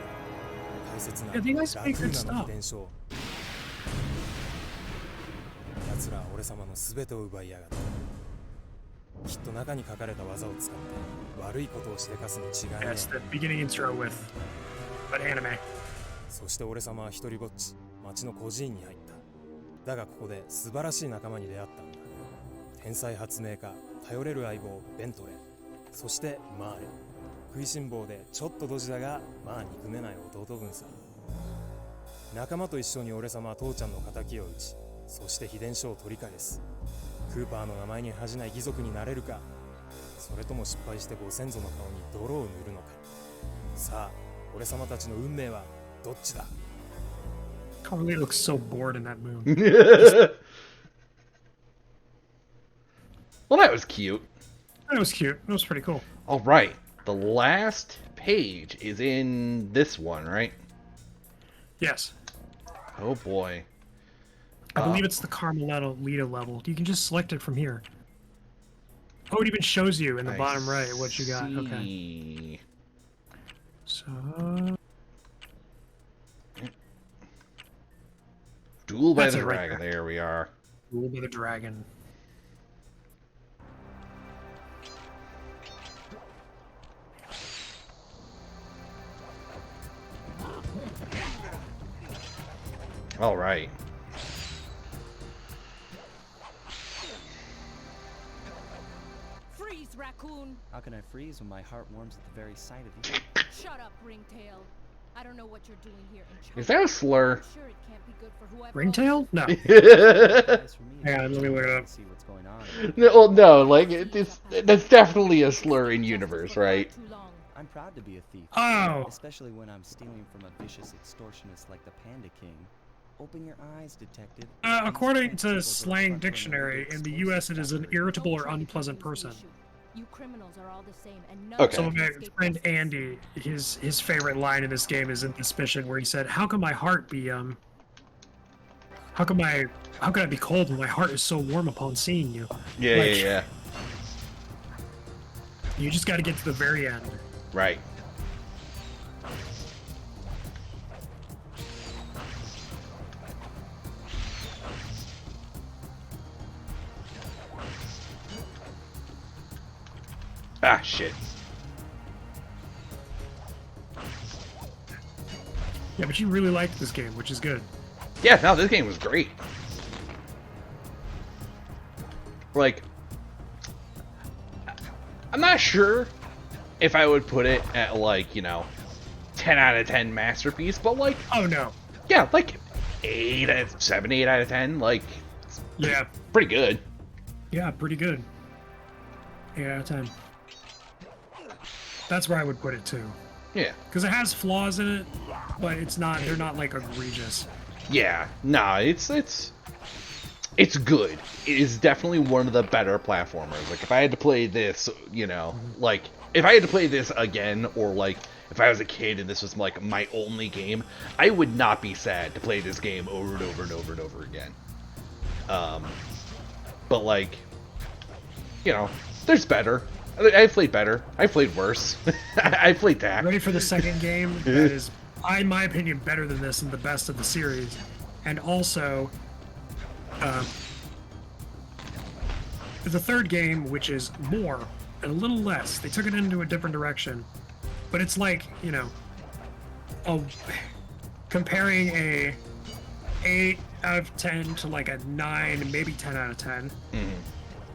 大切な Yeah, they guys ラ make ク good ーナの stuff. 秘伝書を。奴らは俺様の全てを奪いやがった。きっと中に書かれた技を使って悪いことをしでかすに違いね Yeah, え。 it's the beginning intro with an anime. そして俺様は一人ぼっち町の孤児院に入った。だがここで素晴らしい仲間に出会ったんだ。天才発明家、頼れる相棒ベントレー、そしてマーレ。食いしん坊でちょっとドジだがまあ憎めない弟分さ。仲間と一緒に俺様は父ちゃんの仇を討ち、そして秘伝書を取り返す。クーパーの名前に恥じない義族になれるか、それとも失敗してご先祖の顔に泥を塗るのか。さあ俺様たちの運命はどっちだ。 Carly looks so bored in that moon. Well, that was cute. It was cute. It was pretty cool. All right. The last page is in this one, right? Yes. Oh boy. I believe it's the Carmelita Lita level. You can just select it from here. Oh, it even shows you in the bottom right what you got. Okay. See. So, Duel by That's the it right Dragon. there. There we are. Rule by the Dragon. All right. Freeze, raccoon! How can I freeze when my heart warms at the very sight of you? Shut up, Ringtail. I don't know what you're doing here in China. Is that a slur? I'm sure it can't be good for whoever Ringtail? No. Guys, for me, Hang on, let me look it up. see what's going on. No, well, no, like that's definitely a slur in universe, right? Too long. I'm proud to be a thief. Oh. Especially when I'm stealing from a vicious extortionist like the Panda King. Open your eyes, detective. According to Slang Dictionary, in the U.S. it is an irritable or unpleasant person. You criminals are all the same, and none Okay. So of you my escape friend justice. Andy, his favorite line in this game is in this mission where he said, "How can my heart be how can I be cold when my heart is so warm upon seeing you?" Yeah, Like- yeah. You just got to get to the very end. Right. Ah, shit. Yeah, but you really liked this game, which is good. Yeah, no, this game was great. Like, I'm not sure if I would put it at, like, 10 out of 10 masterpiece, but, like, Oh no. yeah, like, 8 out of 10, like, Yeah. pretty good. Yeah, pretty good. 8 out of 10. That's where I would put it too. Yeah. Because it has flaws in it, but they're not like egregious. Yeah, nah, it's good. It is definitely one of the better platformers. Like, if I had to play this, like, if I had to play this again, or, like, if I was a kid and this was, like, my only game, I would not be sad to play this game over and over and over and over again. But, like, there's better. I've played better. I've played worse. I've played that. Ready for the second game that is, in my opinion, better than this and the best of the series. And also, the third game, which is more and a little less. They took it into a different direction. But it's like, comparing a 8 out of 10 to like a 9, maybe 10 out of 10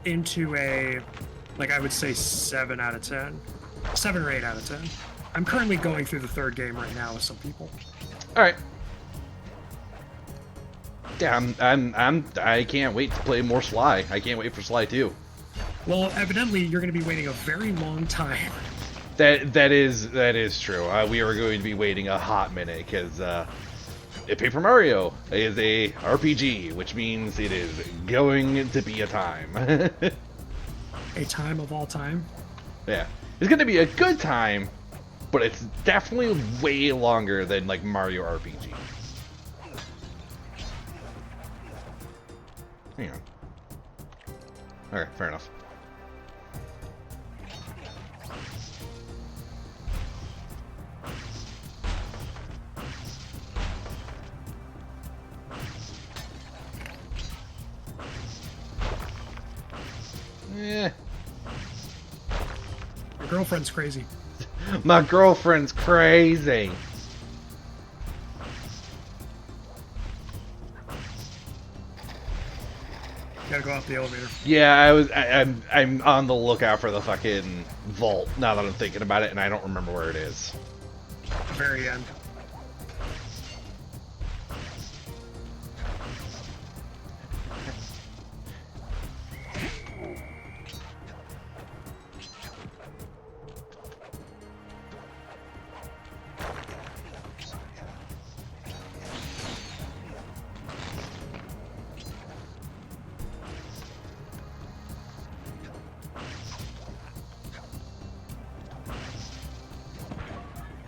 into a, like, I would say 7 out of 10. 7 or 8 out of 10. I'm currently going through the third game right now with some people. All right. Yeah, I can't wait to play more Sly. I can't wait for Sly 2. Well, evidently you're going to be waiting a very long time. That is true. We are going to be waiting a hot minute because Paper Mario is a RPG, which means it is going to be a time. A time of all time. Yeah, it's going to be a good time, but it's definitely way longer than like Mario RPG. Hang on. Okay, fair enough. Yeah. Your girlfriend's crazy. My girlfriend's crazy. Gotta go off the elevator. Yeah, I'm on the lookout for the fucking vault now that I'm thinking about it, and I don't remember where it is. Very end.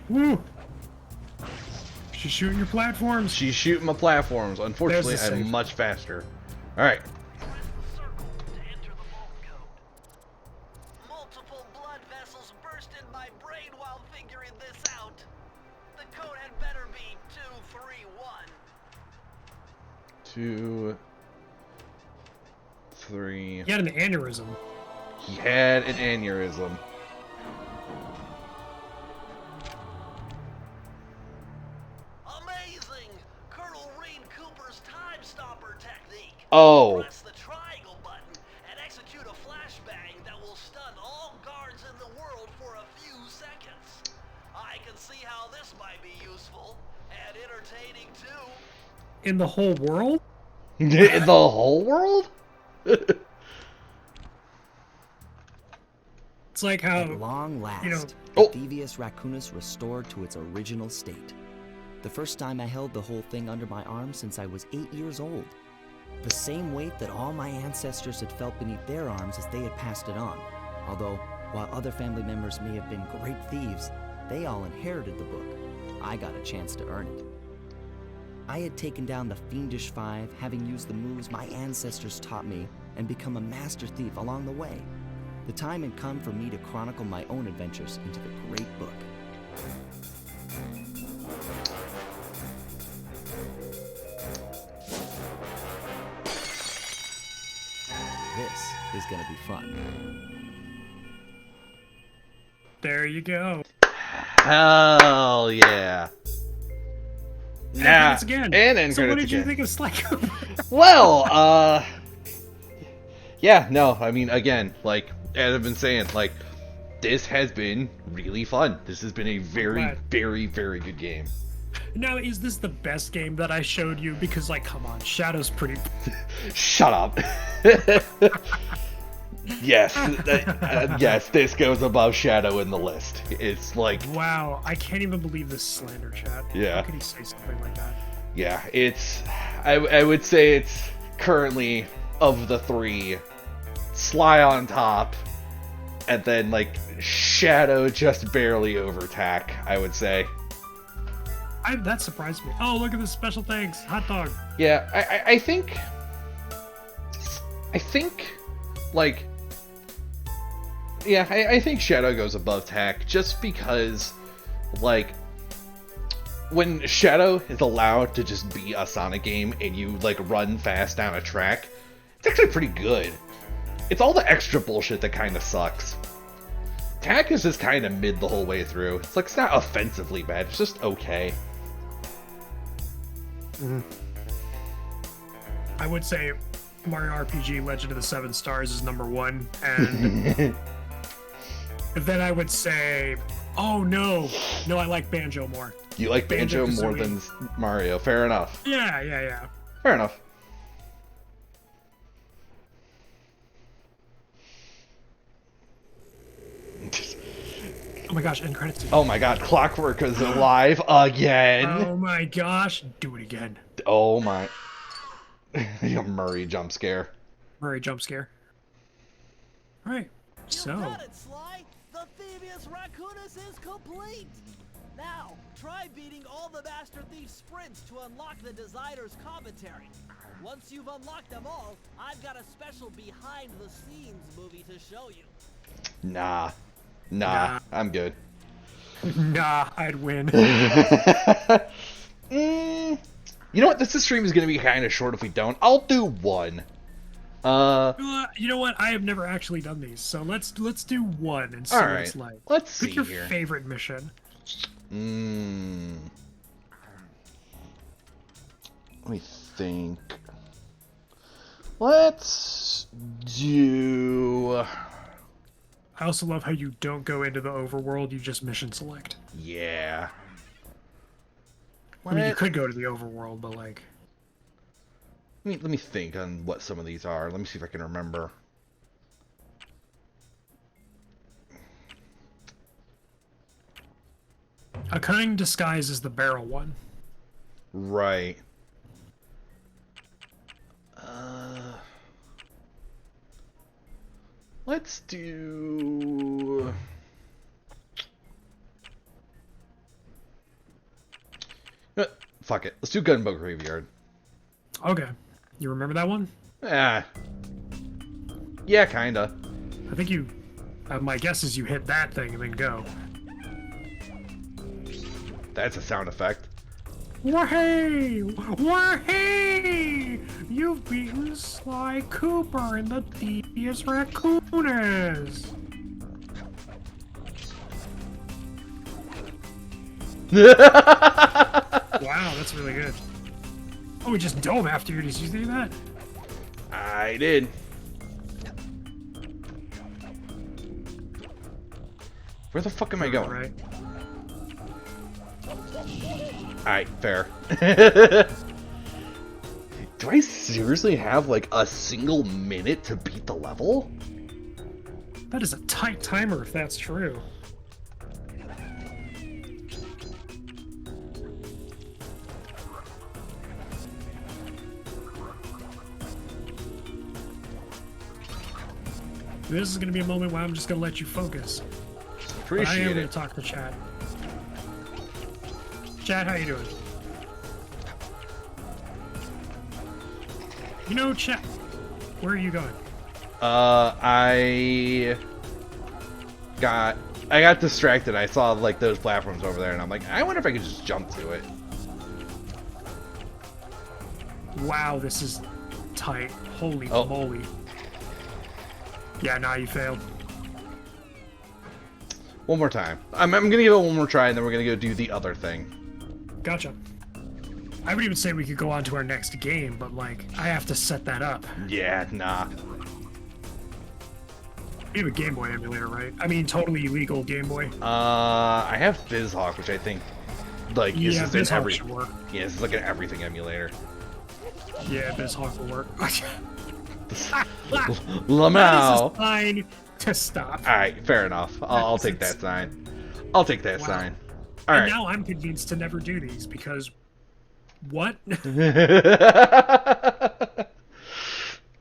Woo! She's shooting your platforms. She's shooting my platforms. Unfortunately, There's the I'm save. much faster. Alright. Press the circle to enter the vault code. Multiple blood vessels burst in my brain while figuring this out. The code had better be 231. 2, 3. He had an aneurysm. He had an aneurysm. Amazing! Colonel Reed Cooper's time stopper technique. Oh. Press the triangle button and execute a flashbang that will stun all guards in the world for a few seconds. I can see how this might be useful and entertaining too. In the whole world? The whole world? It's like how, At long last, you know- the Oh. Thievius Raccoonus restored to its original state. The first time I held the whole thing under my arm since I was 8 years old. The same weight that all my ancestors had felt beneath their arms as they had passed it on. Although, while other family members may have been great thieves, they all inherited the book. I got a chance to earn it. I had taken down the Fiendish Five, having used the moves my ancestors taught me, and become a master thief along the way. The time had come for me to chronicle my own adventures into the great book. This is gonna be fun. there you go. Hell yeah. And Nah. credits again. And end So what credits did you again. think of Sly Cooper? Well, yeah, no, I mean, again, like, as I've been saying, like, this has been really fun. This has been a very, Glad. very, very good game. Now, is this the best game that I showed you? Because, like, come on, Shadow's pretty... Shut up. Yes, yes, this goes above Shadow in the list. It's like, Wow, I can't even believe this slander, chat. Yeah. How could he say something like that? yeah, it's, I would say it's currently, of the three, Sly on top, and then, like, Shadow just barely over Tack, I would say. That surprised me. Oh, look at this special thanks. Hot dog. Yeah, I think, like, yeah, I think Shadow goes above Tack just because, like, when Shadow is allowed to just be a Sonic game and you, like, run fast down a track, it's actually pretty good. It's all the extra bullshit that kind of sucks. Tack is just kind of mid the whole way through. It's like, it's not offensively bad, it's just okay. I would say Mario RPG Legend of the Seven Stars is #1, and then I would say, oh no, I like Banjo more. You like Banjo more Banjo-Kazooie. than Mario, fair enough. Yeah. Fair enough. Oh my gosh, end credits. Oh my god, Clockwork is alive again. Oh my gosh, do it again. Oh my. Murray jump scare. Murray jump scare. Alright, You so, got it, Sly. The Thievius Raccoonus is complete. Now, try beating all the Master Thief sprints to unlock the designer's commentary. Once you've unlocked them all, I've got a special behind-the-scenes movie to show you. Nah. Nah, I'm good. Nah, I'd win. You know what? This stream is going to be kind of short if we don't. I'll do one. You know what? I have never actually done these, so let's do one and see what it's like. Let's Pick see your here. favorite mission. Let me think. Let's do... I also love how you don't go into the overworld, you just mission select. Yeah. I mean, you could go to the overworld, but like... Let me think on what some of these are. Let me see if I can remember. A cunning disguise is the barrel one. Right. Let's do... Fuck it. Let's do Gunboat Graveyard. Okay. You remember that one? Yeah, kinda. I think you... my guess is you hit that thing and then go. That's a sound effect. Wahey! Wahey! You've beaten Sly Cooper and the devious raccooners! Wow, that's really good. Oh, we just dove after you. Did you see that? I did. Where the fuck am I going? Right. Alright, fair. Do I seriously have like a single minute to beat the level? That is a tight timer if that's true. This is going to be a moment where I'm just going to let you focus. But I am Appreciate going to it. talk to chat. Chat, how you doing? You know, chat, where are you going? I got distracted. I saw like those platforms over there, and I'm like, I wonder if I could just jump to it. Wow, this is tight. Holy Oh. moly. Yeah, nah, you failed. One more time. I'm gonna give it one more try, and then we're gonna go do the other thing. Gotcha. I would even say we could go on to our next game, but like, I have to set that up. Yeah, nah. You have a Game Boy emulator, right? I mean, totally illegal Game Boy. I have BizHawk, which I think like is Yeah, just an BizHawk should work. Yeah, this is like an everything emulator. Yeah, BizHawk will work. That Lamau. is a sign to stop. Alright, fair enough. I'll take that sign. I'll take that sign. And Alright. now I'm convinced to never do these because... What?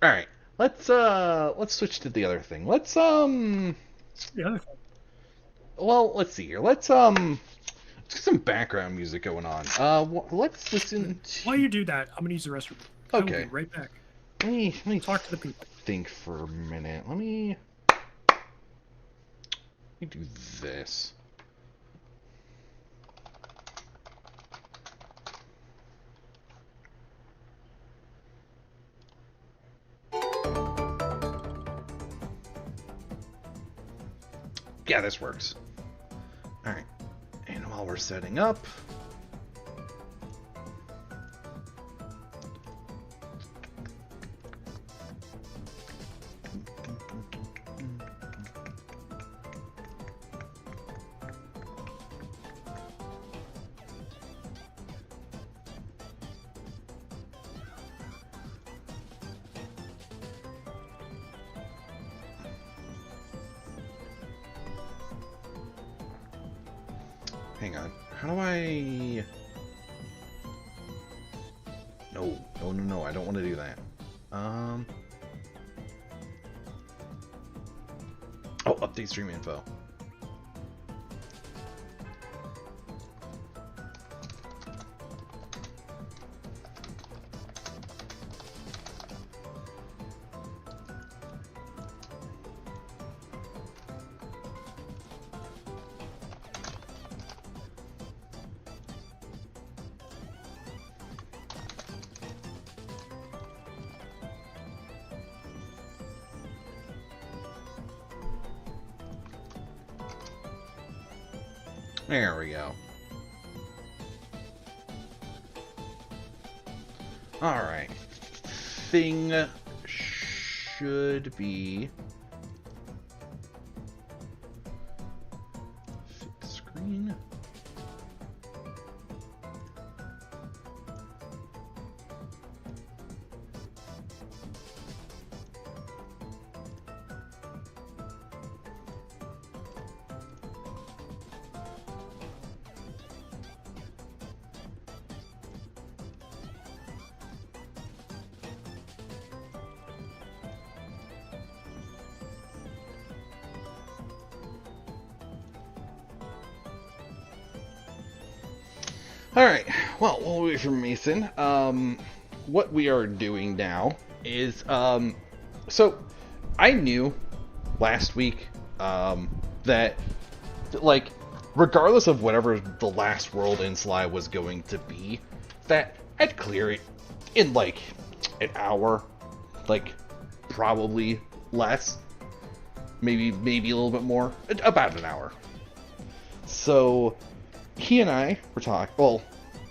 Alright. Let's switch to the other thing. Let's The other thing. well, let's see here. Let's get some background music going on. Let's listen to... While you do that, I'm gonna use the restroom. I will Okay. be right back. Let me Talk to the people. think for a minute. Let me do this. Yeah, this works. Alright. And while we're setting up... Hang on. How do I... No, I don't want to do that. Oh, update stream info. There we go. Alright. Thing should be... Fit screen. Alright, well, while we wait for Mason, what we are doing now is, so, I knew last week, that, like, regardless of whatever the last world in Sly was going to be, that I'd clear it in, like, an hour, like, probably less, maybe a little bit more, about an hour. So, he and I were talking, well,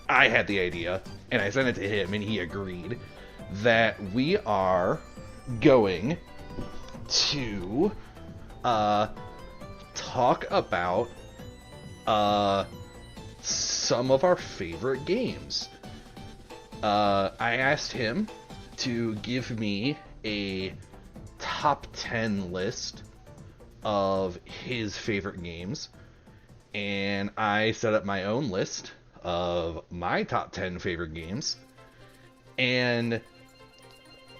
I had the idea, and I sent it to him, and he agreed, that we are going to, talk about, some of our favorite games. I asked him to give me a top 10 list of his favorite games, and I set up my own list of my top 10 favorite games. And,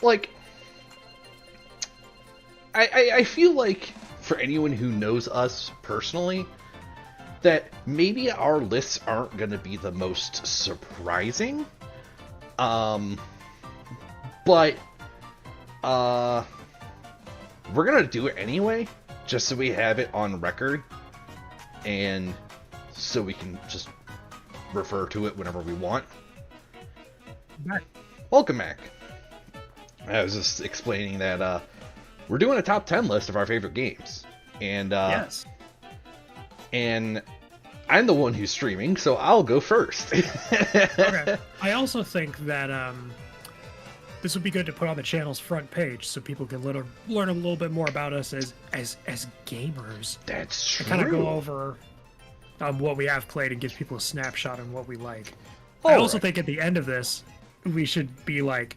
like, I feel like, for anyone who knows us personally, that maybe our lists aren't going to be the most surprising. But, we're going to do it anyway, just so we have it on record. And so we can just refer to it whenever we want. Back. Welcome back. I was just explaining that we're doing a top 10 list of our favorite games. And Yes. And I'm the one who's streaming, so I'll go first. Okay. I also think that this would be good to put on the channel's front page so people can learn a little bit more about us as gamers. That's true. Kind of go over what we have played and give people a snapshot on what we like. I also think at the end of this, we should be like,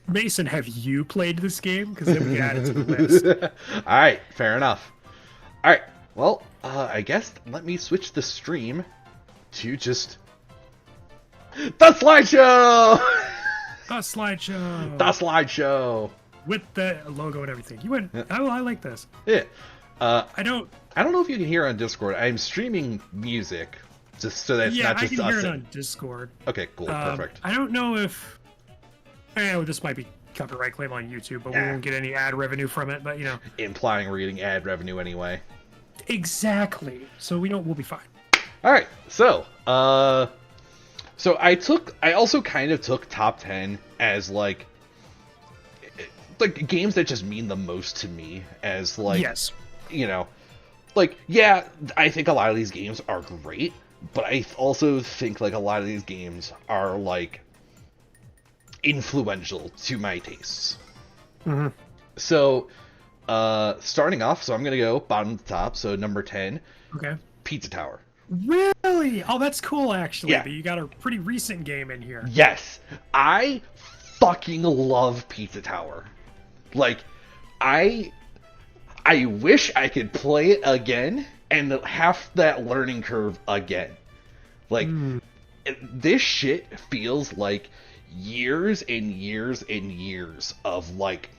Mason, have you played this game? Because then we can add it to the list. Alright, fair enough. Alright, well, I guess let me switch the stream to just the slideshow! A slideshow! The slideshow! With the logo and everything. You went, oh, I like this. Yeah. I don't know if you can hear on Discord. I'm streaming music, just so that it's not just us. Yeah, I can hear it on Discord. Okay, cool, perfect. I don't know if... this might be copyright claim on YouTube, but we won't get any ad revenue from it, but, you know. Implying we're getting ad revenue anyway. Exactly. So we'll be fine. Alright, so, I also kind of took top 10 as, like games that just mean the most to me, as, like... Yes. You know, like, yeah, I think a lot of these games are great, but I also think, like, a lot of these games are, like, influential to my tastes. Mm-hmm. So, starting off, so I'm gonna go bottom to top, so number 10. Okay. Pizza Tower. Really? Oh, that's cool, actually. Yeah. But you got a pretty recent game in here. Yes! I fucking love Pizza Tower. Like, I wish I could play it again and have that learning curve again. Like, this shit feels like years and years and years of, like,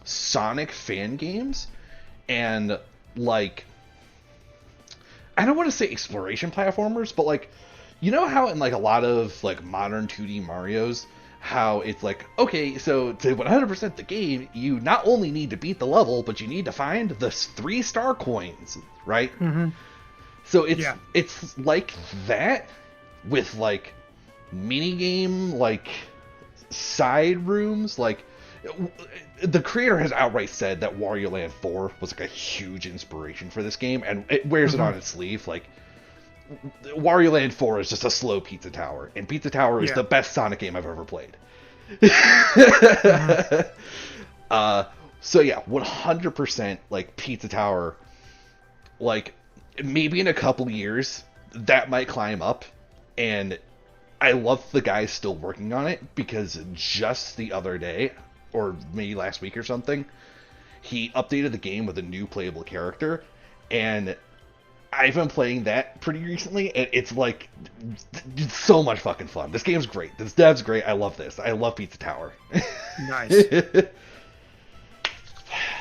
Sonic fan games and, like, I don't want to say exploration platformers, but, like, you know how in, like, a lot of, like, modern 2D Marios, how it's like, okay, so to 100% the game, you not only need to beat the level, but you need to find the 3-star coins, right? Mm-hmm. So it's like that with, like, minigame, like, side rooms. Like, the creator has outright said that Wario Land 4 was, like, a huge inspiration for this game, and it wears it on its sleeve. Like, Wario Land 4 is just a slow Pizza Tower, and Pizza Tower is Yeah. the best Sonic game I've ever played. So yeah, 100% like Pizza Tower. Like maybe in a couple years that might climb up, and I love the guy still working on it because just the other day, or maybe last week or something, he updated the game with a new playable character, and I've been playing that pretty recently, and it's like it's so much fucking fun. This game's great. This dev's great. I love this. I love Pizza Tower. Nice.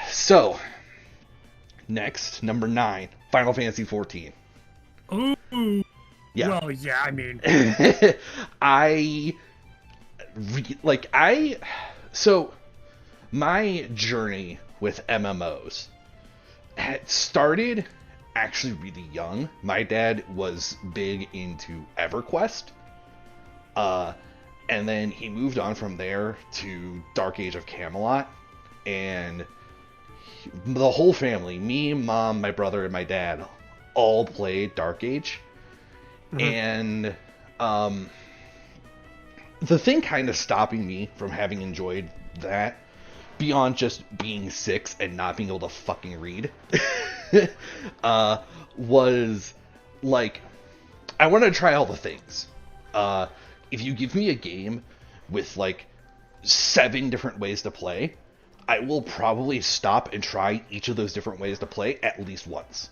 So, next, number 9, Final Fantasy 14. Ooh. Yeah. Well, yeah. I mean, So, my journey with MMOs had started actually really young. My dad was big into EverQuest. And then he moved on from there to Dark Age of Camelot. And the whole family, me, mom, my brother, and my dad, all played Dark Age. And the thing kind of stopping me from having enjoyed that, beyond just being 6 and not being able to fucking read, was like, I want to try all the things. If you give me a game with like 7 different ways to play, I will probably stop and try each of those different ways to play at least once.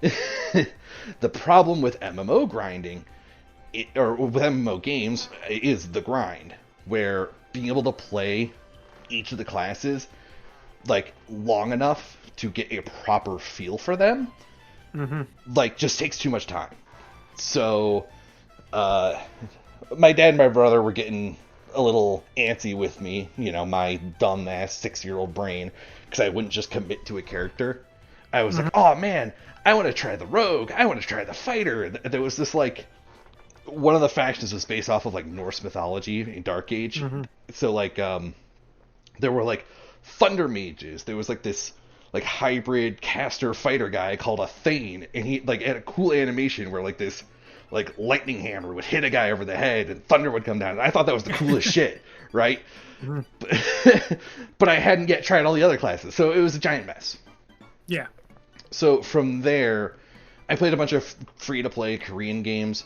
The problem with MMO grinding, or with MMO games, is the grind, where being able to play each of the classes like long enough to get a proper feel for them, like just takes too much time. So, my dad and my brother were getting a little antsy with me, you know, my dumb ass 6-year-old brain, because I wouldn't just commit to a character. I was like, oh man, I want to try the rogue, I want to try the fighter. There was this like, one of the factions was based off of like Norse mythology in Dark Age. So like, there were like thunder mages. There was like this like hybrid caster fighter guy called a Thane, and he like had a cool animation where like this like lightning hammer would hit a guy over the head and thunder would come down. And I thought that was the coolest shit, right? But I hadn't yet tried all the other classes, so it was a giant mess. yeah. So from there, I played a bunch of free-to-play Korean games.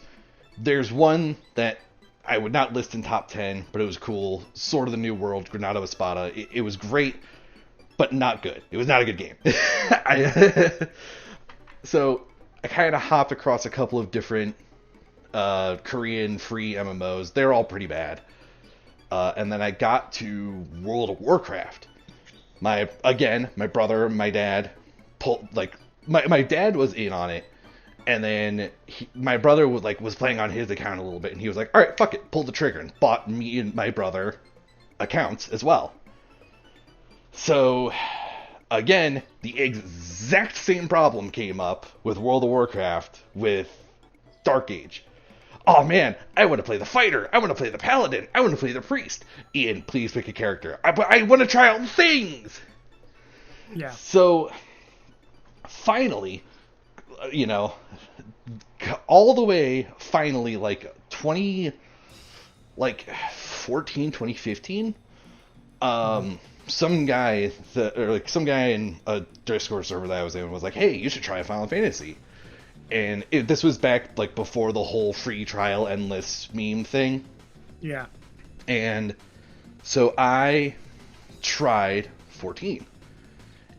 There's one that I would not list in top 10, but it was cool. Sword of the New World, Granada of Espada. It was great, but not good. It was not a good game. So I kind of hopped across a couple of different Korean free MMOs. They're all pretty bad. And then I got to World of Warcraft. My brother, my dad, my dad was in on it, and then my brother was playing on his account a little bit, and he was like, all right, fuck it, pulled the trigger, and bought me and my brother accounts as well. So, again, the exact same problem came up with World of Warcraft with Dark Age. Oh man, I want to play the fighter, I want to play the paladin, I want to play the priest. Ian, please pick a character. I want to try all the things! Yeah. So, finally, you know, all the way, finally, like 2015, some guy in a Discord server that I was in was like, hey, you should try Final Fantasy. And this was back like before the whole free trial endless meme thing. Yeah. And so I tried 14.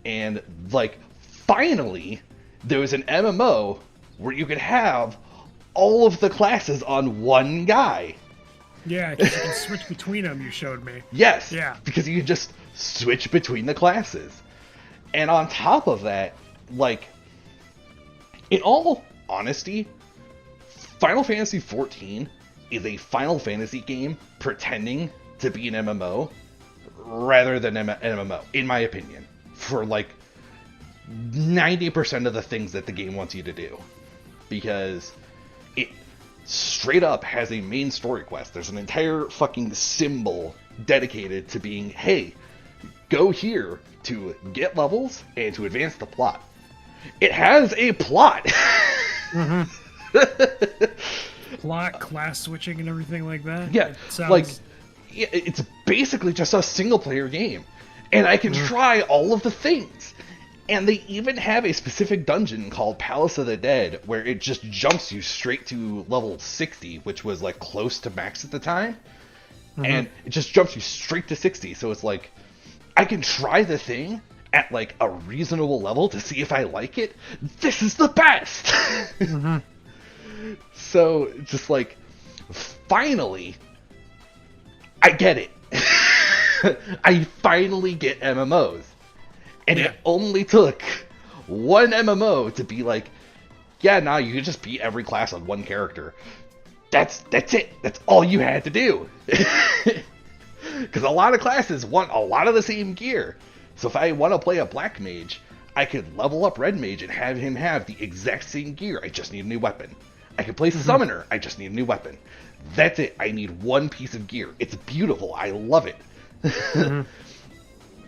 And like finally there was an MMO where you could have all of the classes on one guy. Yeah, because you can switch between them, you showed me. Yes. Yeah. Because you can just switch between the classes. And on top of that, like, in all honesty, Final Fantasy XIV is a Final Fantasy game pretending to be an MMO rather than an MMO, in my opinion, for like 90% of the things that the game wants you to do. Because it straight up has a main story quest. There's an entire fucking symbol dedicated to being, hey, go here to get levels and to advance the plot. It has a plot. Plot, class switching, and everything like that. Yeah, It sounds... like it's basically just a single player game, and I can try all of the things. And they even have a specific dungeon called Palace of the Dead where it just jumps you straight to level 60, which was like close to max at the time. And it just jumps you straight to 60. So it's like, I can try the thing at like a reasonable level to see if I like it. This is the best! So just like, finally, I get it. I finally get MMOs. And it only took one MMO to be like, yeah, nah, you can just beat every class on one character. That's it. That's all you had to do. Because a lot of classes want a lot of the same gear. So if I want to play a black mage, I could level up red mage and have him have the exact same gear. I just need a new weapon. I could play summoner. I just need a new weapon. That's it. I need one piece of gear. It's beautiful. I love it.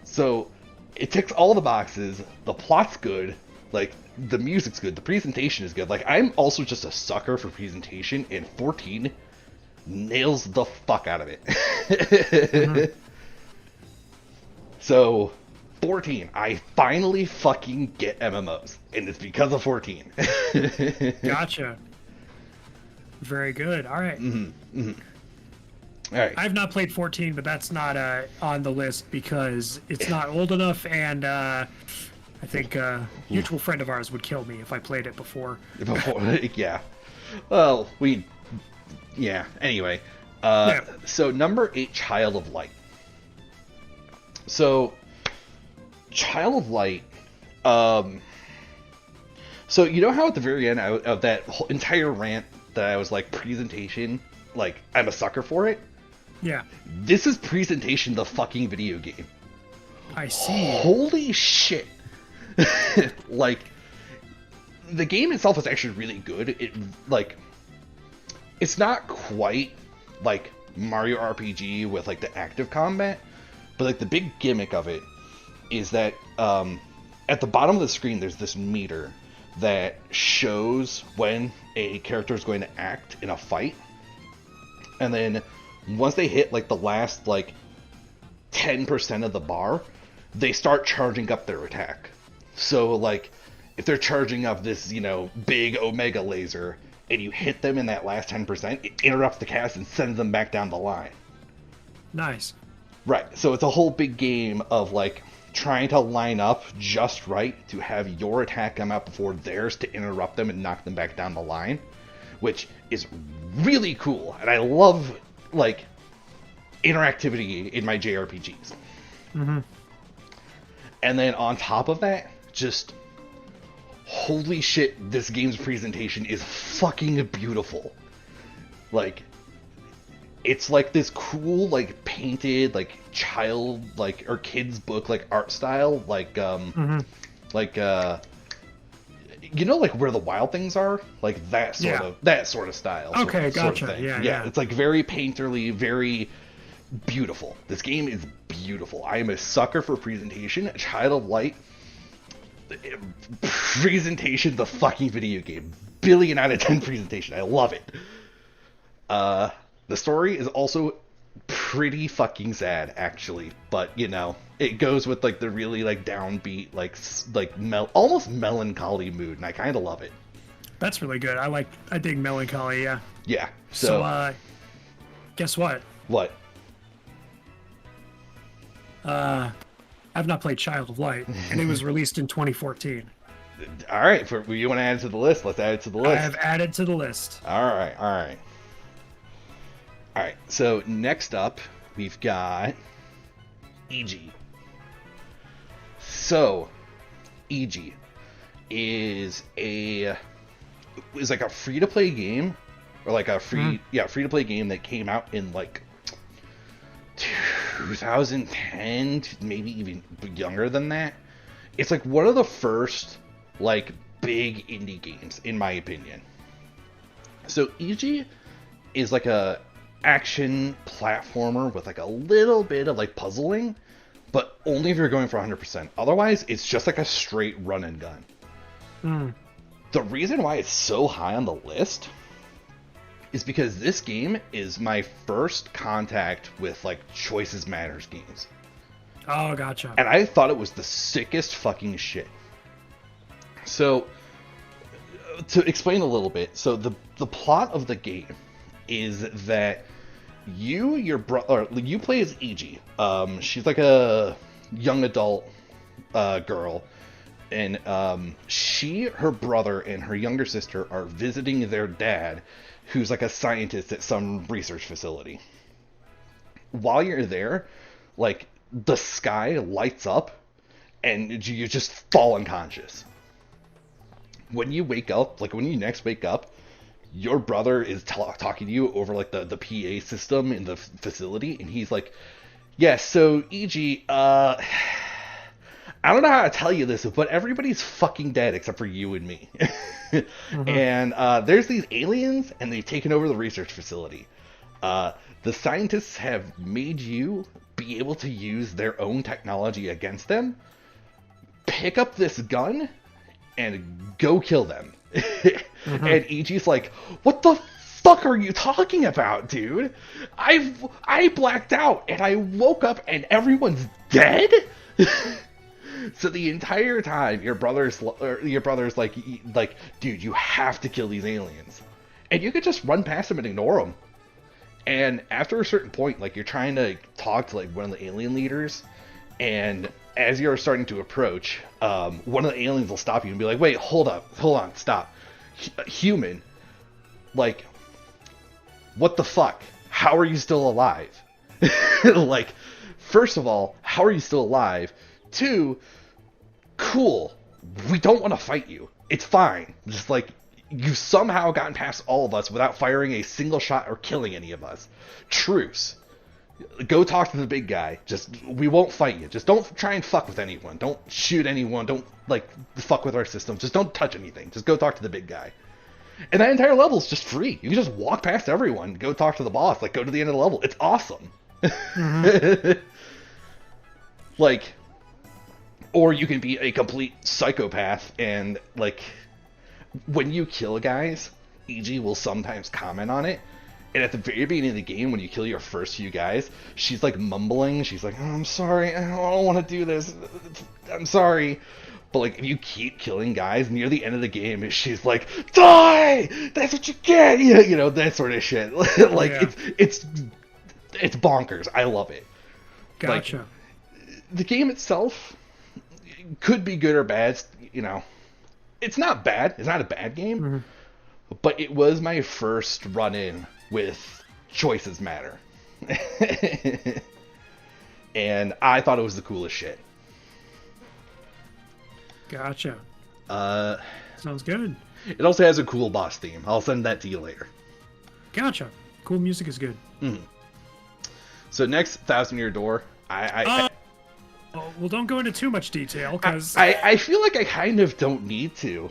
So it ticks all the boxes. The plot's good. Like, the music's good. The presentation is good. Like, I'm also just a sucker for presentation, and 14 nails the fuck out of it. So, 14. I finally fucking get MMOs, and it's because of 14. Gotcha. Very good. All right. All right. I've not played 14, but that's not on the list because it's not old enough, and I think a mutual friend of ours would kill me if I played it before. Yeah. Well, yeah. Anyway. So, number 8, Child of Light. So, Child of Light, so you know how at the very end of that whole entire rant that I was like, presentation, like, I'm a sucker for it? Yeah. This is presentation the fucking video game. I see. Holy shit. Like, the game itself is actually really good. It, like, it's not quite like Mario RPG with like the active combat, but like the big gimmick of it is that at the bottom of the screen there's this meter that shows when a character is going to act in a fight, and then once they hit like the last like 10% of the bar, they start charging up their attack. So like if they're charging up this, you know, big Omega laser and you hit them in that last 10%, it interrupts the cast and sends them back down the line. Nice. Right. So it's a whole big game of like trying to line up just right to have your attack come out before theirs to interrupt them and knock them back down the line, which is really cool. And I love like interactivity in my JRPGs. And then on top of that, just holy shit, this game's presentation is fucking beautiful. Like, it's like this cool, like, painted, like, child, like, or kid's book, like, art style, like, like, you know, like, Where the Wild Things Are? Like, that sort of style. Okay, sort of gotcha. thing. Yeah. It's, like, very painterly, very beautiful. This game is beautiful. I am a sucker for presentation. Child of Light, presentation, the fucking video game. Billion out of 10 presentation. I love it. The story is also pretty fucking sad, actually, but you know, it goes with like the really like downbeat, like almost melancholy mood, and I kind of love it. That's really good. I dig melancholy. Yeah. Yeah. So guess what? What? I've not played Child of Light, and it was released in 2014. All right, you want to add it to the list? Let's add it to the list. I have added to the list. All right. So next up, we've got EG. So, EG is like a free-to-play game, or like a free-to-play game that came out in like 2010, maybe even younger than that. It's like one of the first like big indie games, in my opinion. So EG is like a action platformer with like a little bit of like puzzling, but only if you're going for 100%. Otherwise, it's just like a straight run and gun. The reason why it's so high on the list is because this game is my first contact with like Choices Matters games. Oh, gotcha. And I thought it was the sickest fucking shit. So, to explain a little bit, so the plot of the game is that you play as EG. She's like a young adult girl, and her brother, and her younger sister are visiting their dad, who's like a scientist at some research facility. While you're there, like, the sky lights up, and you just fall unconscious. When you wake up, like when you next wake up, your brother is talking to you over like the PA system in the facility, and he's like, yeah, so EG, I don't know how to tell you this, but everybody's fucking dead except for you and me. And there's these aliens, and they've taken over the research facility. The scientists have made you be able to use their own technology against them. Pick up this gun and go kill them. And EG's like, what the fuck are you talking about, dude? I blacked out and I woke up and everyone's dead? So the entire time your brother's like, dude, you have to kill these aliens. And you could just run past them and ignore them. And after a certain point, like, you're trying to talk to like one of the alien leaders, and as you're starting to approach, one of the aliens will stop you and be like, wait, hold on, stop. Human, like, what the fuck? How are you still alive? Like, first of all, how are you still alive? 2, cool, we don't want to fight you. It's fine. Just like, you've somehow gotten past all of us without firing a single shot or killing any of us. Truce. Go talk to the big guy. We won't fight you. Just don't try and fuck with anyone. Don't shoot anyone. Don't, like, fuck with our systems. Just don't touch anything. Just go talk to the big guy. And that entire level is just free. You can just walk past everyone, go talk to the boss, like, go to the end of the level. It's awesome. Like, or you can be a complete psychopath and, like, when you kill guys, EG will sometimes comment on it. And at the very beginning of the game, when you kill your first few guys, she's like mumbling. She's like, oh, I'm sorry, I don't want to do this. I'm sorry. But like, if you keep killing guys, near the end of the game, she's like, die! That's what you get! You know, that sort of shit. Like, yeah. It's bonkers. I love it. Gotcha. Like, the game itself could be good or bad, you know. It's not bad. It's not a bad game. But it was my first run-in with Choices Matter. And I thought it was the coolest shit. Gotcha. Sounds good. It also has a cool boss theme. I'll send that to you later. Gotcha. Cool music is good. So next, Thousand Year Door. Well, don't go into too much detail, because I feel like I kind of don't need to.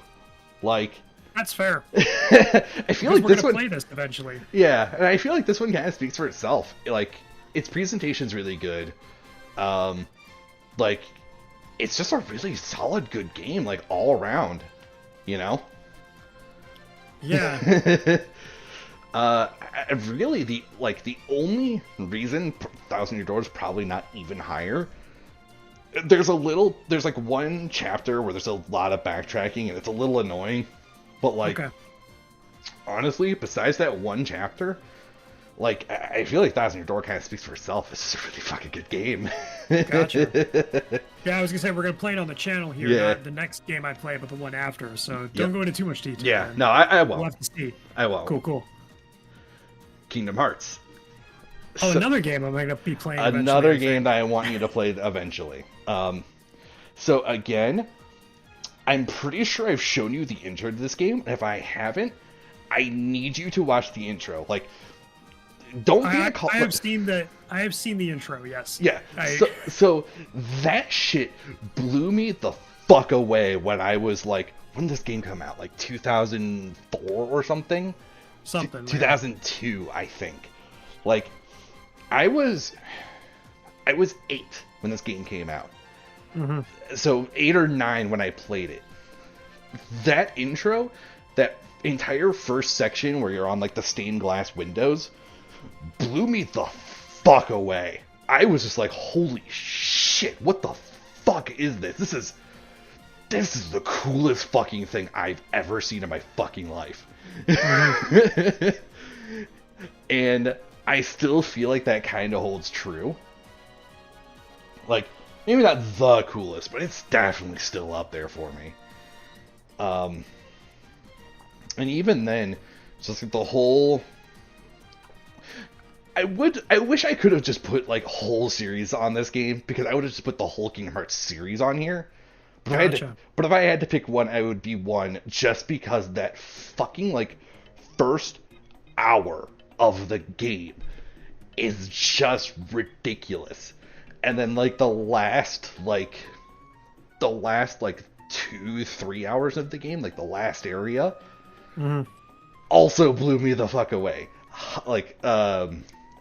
Like, that's fair. I feel like this one play this eventually. Yeah, and I feel like this one kind of speaks for itself. Like, its presentation's really good. Like, it's just a really solid, good game, like, all around. You know? Yeah. Really, the only reason Thousand Year Door is probably not even higher. There's like one chapter where there's a lot of backtracking and it's a little annoying. But, like, honestly, besides that one chapter, like, I feel like Thousand Year Door kind of speaks for itself. It's just a really fucking good game. Gotcha. Yeah, I was gonna say, we're gonna play it on the channel here, not the next game I play, but the one after, so don't go into too much detail. Yeah, man. no, I won't. We'll have to see. I won't. Cool. Kingdom Hearts. Oh, so, another game I'm gonna be playing another game that I want you to play eventually. So again, I'm pretty sure I've shown you the intro to this game, and if I haven't, I need you to watch the intro. Like, don't be a call. I have seen the intro. Yes. Yeah. So that shit blew me the fuck away when I was like, when did this game come out? Like 2004 or something. 2002, I think. Like, I was 8 when this game came out. So 8 or 9 when I played it. that intro, that entire first section where you're on like the stained glass windows, blew me the fuck away. I was just like, holy shit, what the fuck is this? This is the coolest fucking thing I've ever seen in my fucking life. And I still feel like that kind of holds true. Like, maybe not the coolest, but it's definitely still up there for me. And even then, just like the whole... I wish I could have just put like whole series on this game, because I would have just put the whole Kingdom Hearts series on here. But, if I had to pick one, I would be one, just because that fucking like first hour of the game is just ridiculous. And then like the last 2-3 hours of the game, like the last area, also blew me the fuck away. Like,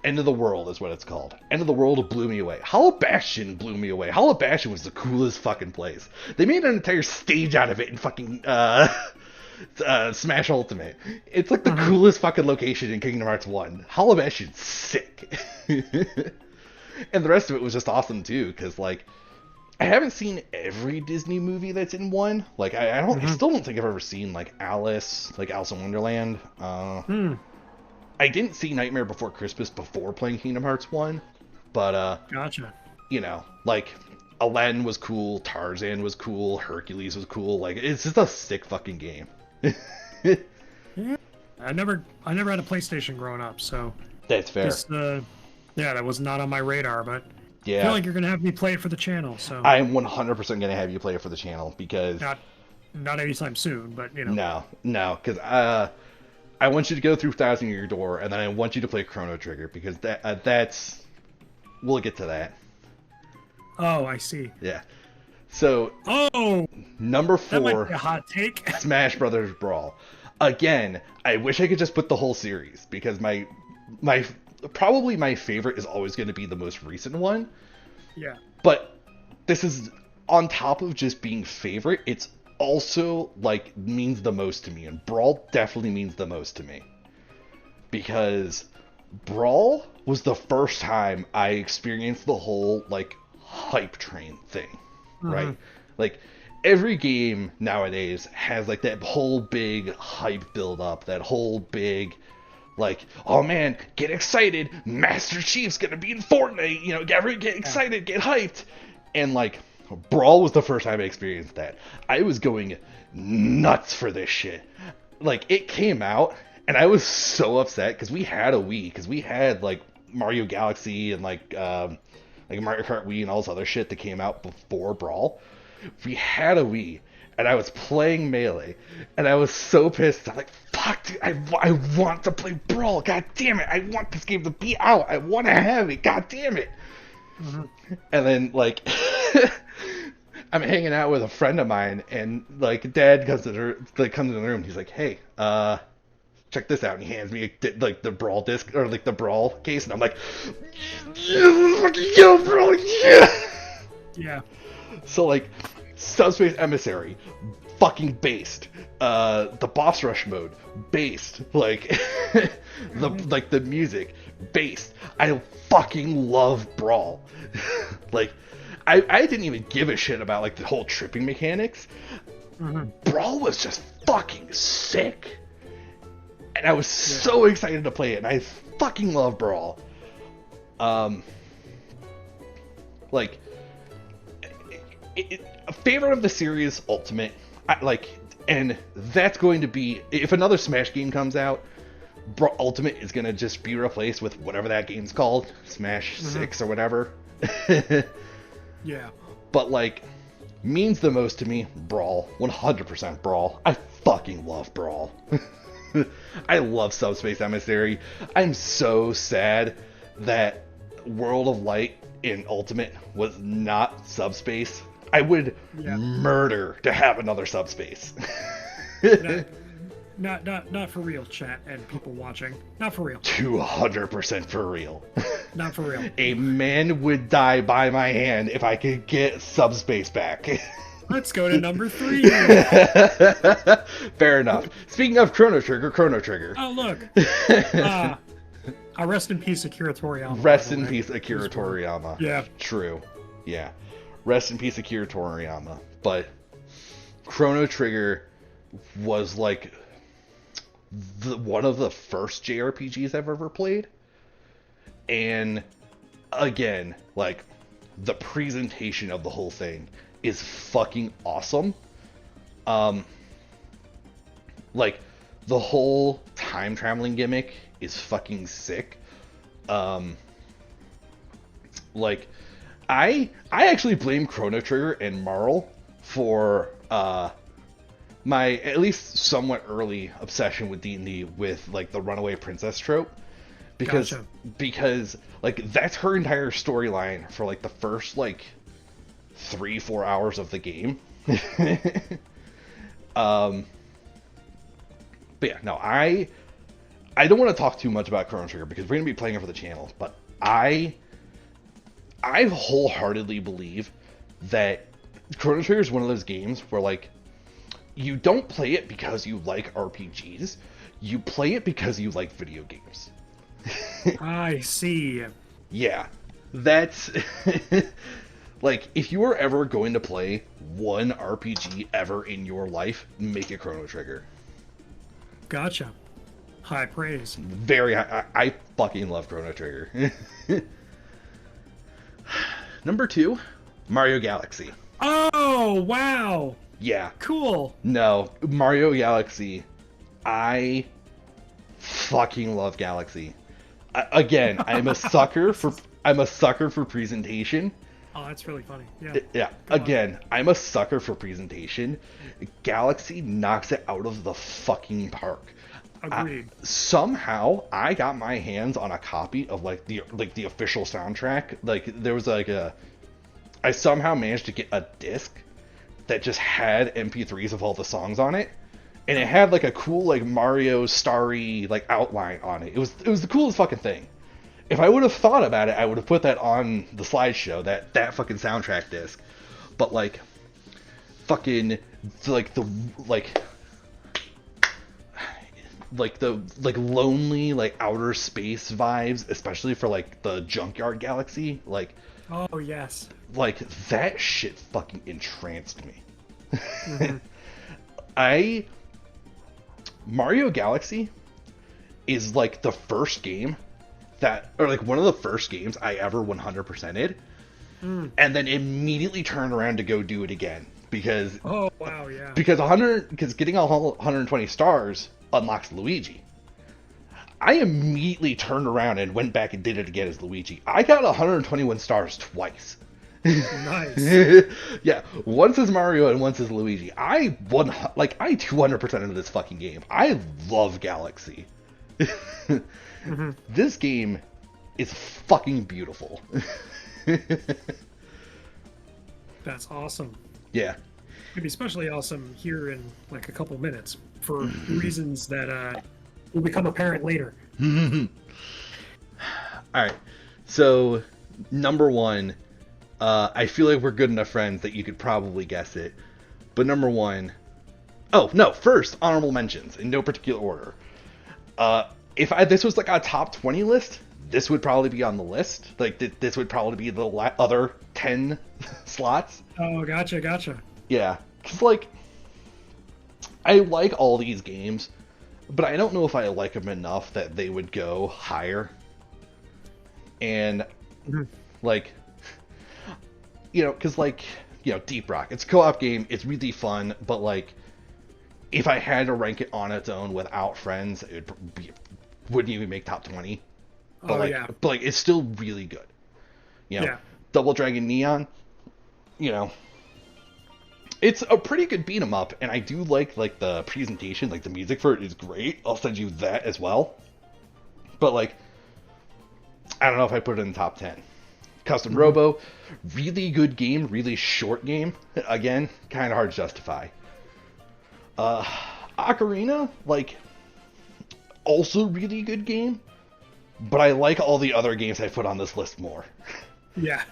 End of the World is what it's called. End of the World blew me away. Hollow Bastion blew me away. Hollow Bastion was the coolest fucking place. They made an entire stage out of it in fucking Smash Ultimate. It's like the coolest fucking location in Kingdom Hearts 1. Hollow Bastion's sick. And the rest of it was just awesome too, because like, I haven't seen every Disney movie that's in one. Like, I still don't think I've ever seen like Alice in Wonderland. I didn't see Nightmare Before Christmas before playing Kingdom Hearts 1, but Gotcha. You know, like Aladdin was cool, Tarzan was cool, Hercules was cool. Like, it's just a sick fucking game. Yeah. I never had a PlayStation growing up, so that's fair. Yeah, that was not on my radar, but yeah. I feel like you're gonna have me play it for the channel, so I'm 100% gonna have you play it for the channel, because not anytime soon, but you know. No, because I want you to go through Thousand Year Door, and then I want you to play Chrono Trigger, because that's... We'll get to that. Oh, I see. Yeah. So... Oh! Number 4... That might be a hot take. Smash Brothers Brawl. Again, I wish I could just put the whole series, because probably my favorite is always going to be the most recent one. Yeah. But this is, on top of just being favorite, it's also like means the most to me, and Brawl definitely means the most to me, because Brawl was the first time I experienced the whole like hype train thing, right? Like, every game nowadays has like that whole big hype build up, that whole big like, oh man, get excited, Master Chief's gonna be in Fortnite, you know, get excited, get hyped. And like, Brawl was the first time I experienced that. I was going nuts for this shit. Like, it came out, and I was so upset, because we had a Wii, because we had like Mario Galaxy and like Mario Kart Wii and all this other shit that came out before Brawl. We had a Wii, and I was playing Melee, and I was so pissed. I'm like, fuck, dude, I want to play Brawl. God damn it, I want this game to be out. I want to have it. God damn it. And then like, I'm hanging out with a friend of mine, and like Dad comes in the room. He's like, hey, check this out, and he hands me like the Brawl disc, or like the Brawl case, and I'm like, yeah, Brawl, yeah. Yeah. So like, Subspace Emissary, fucking based. The boss rush mode, based. Like, the music, based. I fucking love Brawl. Like, I didn't even give a shit about like the whole tripping mechanics. Brawl was just fucking sick, and I was so excited to play it. And I fucking love Brawl. Like, a favorite of the series, Ultimate. And that's going to be, if another Smash game comes out, Ultimate is going to just be replaced with whatever that game's called, Smash 6 or whatever. Yeah. But like, means the most to me, Brawl. 100% Brawl. I fucking love Brawl. I love Subspace Emissary. I'm so sad that World of Light in Ultimate was not Subspace. I would murder to have another Subspace. Not for real, chat and people watching. Not for real. 200% for real. Not for real. A man would die by my hand if I could get Subspace back. Let's go to number 3. Fair enough. Speaking of Chrono Trigger. Oh, look. Rest in peace, Akira Toriyama. Rest in peace, Akira Toriyama. Yeah. True. Yeah. Rest in peace, Akira Toriyama. But Chrono Trigger was like one of the first JRPGs I've ever played. And again, like, the presentation of the whole thing is fucking awesome. Like, the whole time traveling gimmick is fucking sick. Like, I actually blame Chrono Trigger and Marl for my at least somewhat early obsession with D&D with like the runaway princess trope. Because like that's her entire storyline for like the first like 3-4 hours of the game. But yeah, no, I don't want to talk too much about Chrono Trigger because we're gonna be playing it for the channel, but I wholeheartedly believe that Chrono Trigger is one of those games where like you don't play it because you like RPGs, you play it because you like video games. I see. Yeah, that's like if you were ever going to play one RPG ever in your life, make it Chrono Trigger. Gotcha. High praise. Very high. I fucking love Chrono Trigger. Number 2, Mario Galaxy. Oh, wow. Yeah. Cool. No, Mario Galaxy. I fucking love Galaxy. Again, I'm a sucker for presentation. Oh, that's really funny. Yeah. Yeah. Again, I'm a sucker for presentation. Galaxy knocks it out of the fucking park. Agreed. Somehow I got my hands on a copy of like the official soundtrack. Like there was like I somehow managed to get a disc that just had MP3s of all the songs on it, and it had like a cool like Mario starry like outline on it. It was the coolest fucking thing. If I would have thought about it, I would have put that on the slideshow, that fucking soundtrack disc. But like fucking like the lonely like outer space vibes, especially for like the Junkyard Galaxy, like oh yes, like that shit fucking entranced me. Mm-hmm. Mario Galaxy is like the first game or like one of the first games I ever 100%ed, and then immediately turned around to go do it again because oh wow, yeah, because getting 120 stars unlocks Luigi. I immediately turned around and went back and did it again as Luigi. I got 121 stars twice. Nice. Yeah, once as Mario and once as Luigi. I 200% into this fucking game. I love Galaxy. Mm-hmm. This game is fucking beautiful. That's awesome. Yeah. It'd be especially awesome here in like a couple minutes for reasons that will become apparent later. Alright, so number 1, I feel like we're good enough friends that you could probably guess it. But number 1, oh no, first honorable mentions in no particular order. If this was like a top 20 list, this would probably be on the list. Like this would probably be the other 10 slots. Oh, gotcha. Yeah, cause like I like all these games, but I don't know if I like them enough that they would go higher. And like, you know, cause like, you know, Deep Rock, it's a co-op game, it's really fun, but like, if I had to rank it on its own without friends, it wouldn't even make top 20. But but like, it's still really good. You know, Double Dragon Neon, you know, it's a pretty good beat 'em up, and I do like the presentation, like the music for it is great. I'll send you that as well. But like, I don't know if I put it in the top 10. Custom Robo, really good game, really short game. Again, kind of hard to justify. Ocarina, like, also really good game, but I like all the other games I put on this list more. Yeah.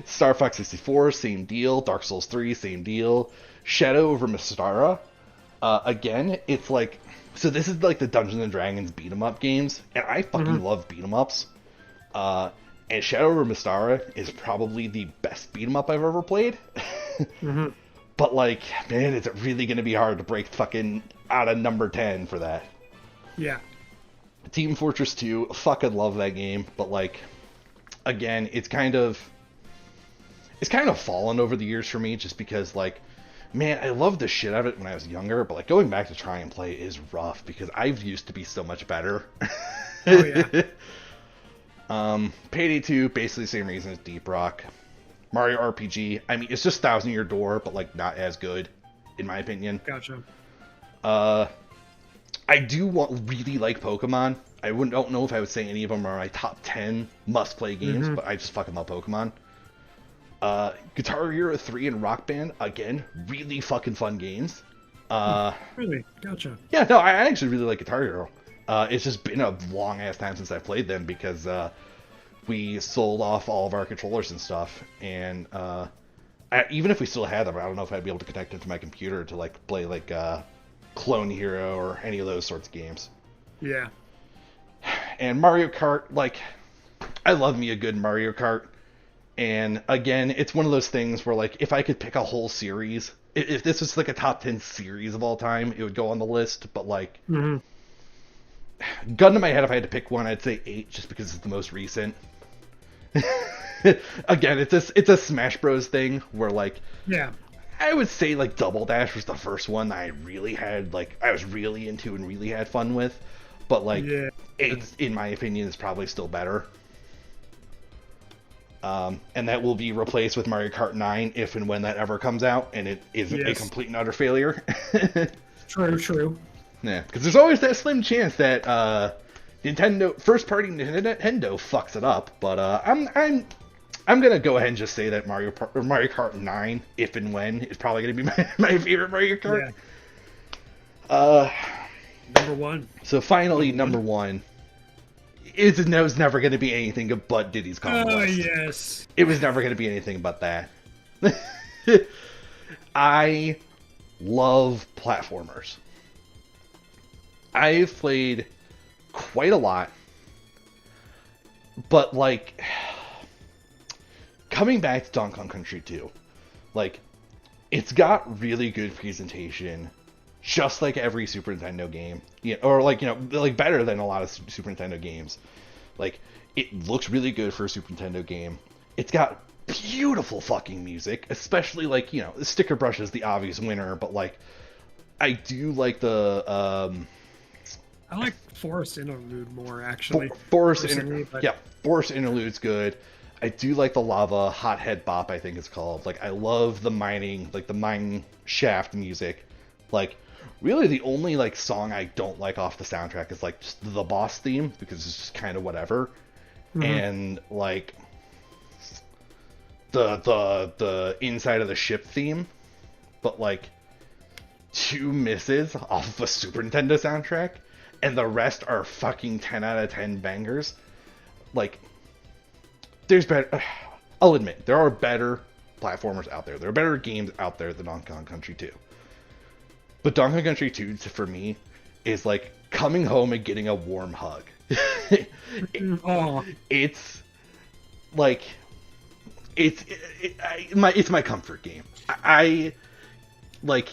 Star Fox 64, same deal. Dark Souls 3, same deal. Shadow over Mystara, again, it's like, so this is like the Dungeons and Dragons beat 'em up games, and I fucking love beat 'em ups. And Shadow over Mystara is probably the best beat 'em up I've ever played. But like, man, it's really gonna be hard to break fucking out of number 10 for that. Yeah. Team Fortress 2, fucking love that game, but like, again, it's kind of fallen over the years for me, just because like, man, I loved the shit out of it when I was younger, but like going back to try and play is rough because I've used to be so much better. Oh yeah. Payday 2, basically the same reason as Deep Rock. Mario RPG, I mean, it's just Thousand Year Door, but like not as good, in my opinion. Gotcha. I do really like Pokemon. Don't know if I would say any of them are my top 10 must-play games, but I just fucking love Pokemon. Guitar Hero 3 and Rock Band, again, really fucking fun games. Really? Gotcha. Yeah, no, I actually really like Guitar Hero. It's just been a long-ass time since I've played them because we sold off all of our controllers and stuff, and even if we still had them, I don't know if I'd be able to connect them to my computer to like play like Clone Hero or any of those sorts of games. Yeah. And Mario Kart, like, I love me a good Mario Kart. And again, it's one of those things where like, if I could pick a whole series, if this was like a top 10 series of all time, it would go on the list. But like, gun to my head, if I had to pick one, I'd say 8, just because it's the most recent. Again, it's a Smash Bros thing where like, Yeah. I would say like Double Dash was the first one that I really had, like, I was really into and really had fun with. But like, 8, in my opinion, is probably still better. And that will be replaced with Mario Kart 9 if and when that ever comes out, and it isn't a complete and utter failure. True. Yeah, because there's always that slim chance that first party Nintendo fucks it up. But I'm gonna go ahead and just say that Mario Kart 9, if and when, is probably gonna be my favorite Mario Kart. Yeah. Number 1. So finally, number 1. It was never going to be anything but Diddy's Kong Quest. Yes. It was never going to be anything but that. I love platformers. I've played quite a lot, but like, coming back to Donkey Kong Country 2, like, it's got really good presentation, just like every Super Nintendo game, or like, like better than a lot of Super Nintendo games. Like, it looks really good for a Super Nintendo game. It's got beautiful fucking music, especially like, the Sticker Brush is the obvious winner, but like, I do like the I like Forest Interlude more, actually. Forest Interlude's good. I do like the Lava Hothead Bop, I think it's called. Like, I love the mining, like the mine shaft music. Like, really, the only like song I don't like off the soundtrack is like just the boss theme, because it's just kind of whatever. And like the inside of the ship theme, but like 2 misses off of a Super Nintendo soundtrack, and the rest are fucking 10 out of 10 bangers. Like, there's better. I'll admit, there are better platformers out there. There are better games out there than Donkey Kong Country 2. But Donkey Kong Country 2, for me, is like coming home and getting a warm hug. It's like, it's my comfort game. I like,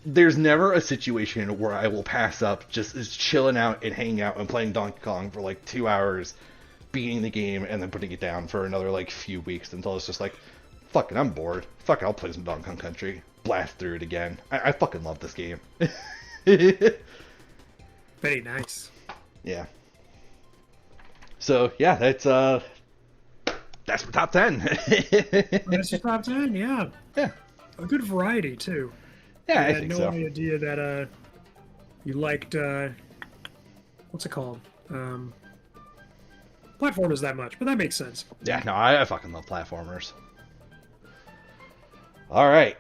there's never a situation where I will pass up just chilling out and hanging out and playing Donkey Kong for like 2 hours, beating the game, and then putting it down for another like few weeks until it's just like, fuck it, I'm bored. Fuck it, I'll play some Donkey Kong Country. Blast through it again. I fucking love this game. Very nice. Yeah. So yeah, that's my top 10. That's your top 10, yeah. Yeah. A good variety too. Yeah, I I had think no so. idea that you liked what's it called? Platformers that much, but that makes sense. Yeah, no, I fucking love platformers. All right,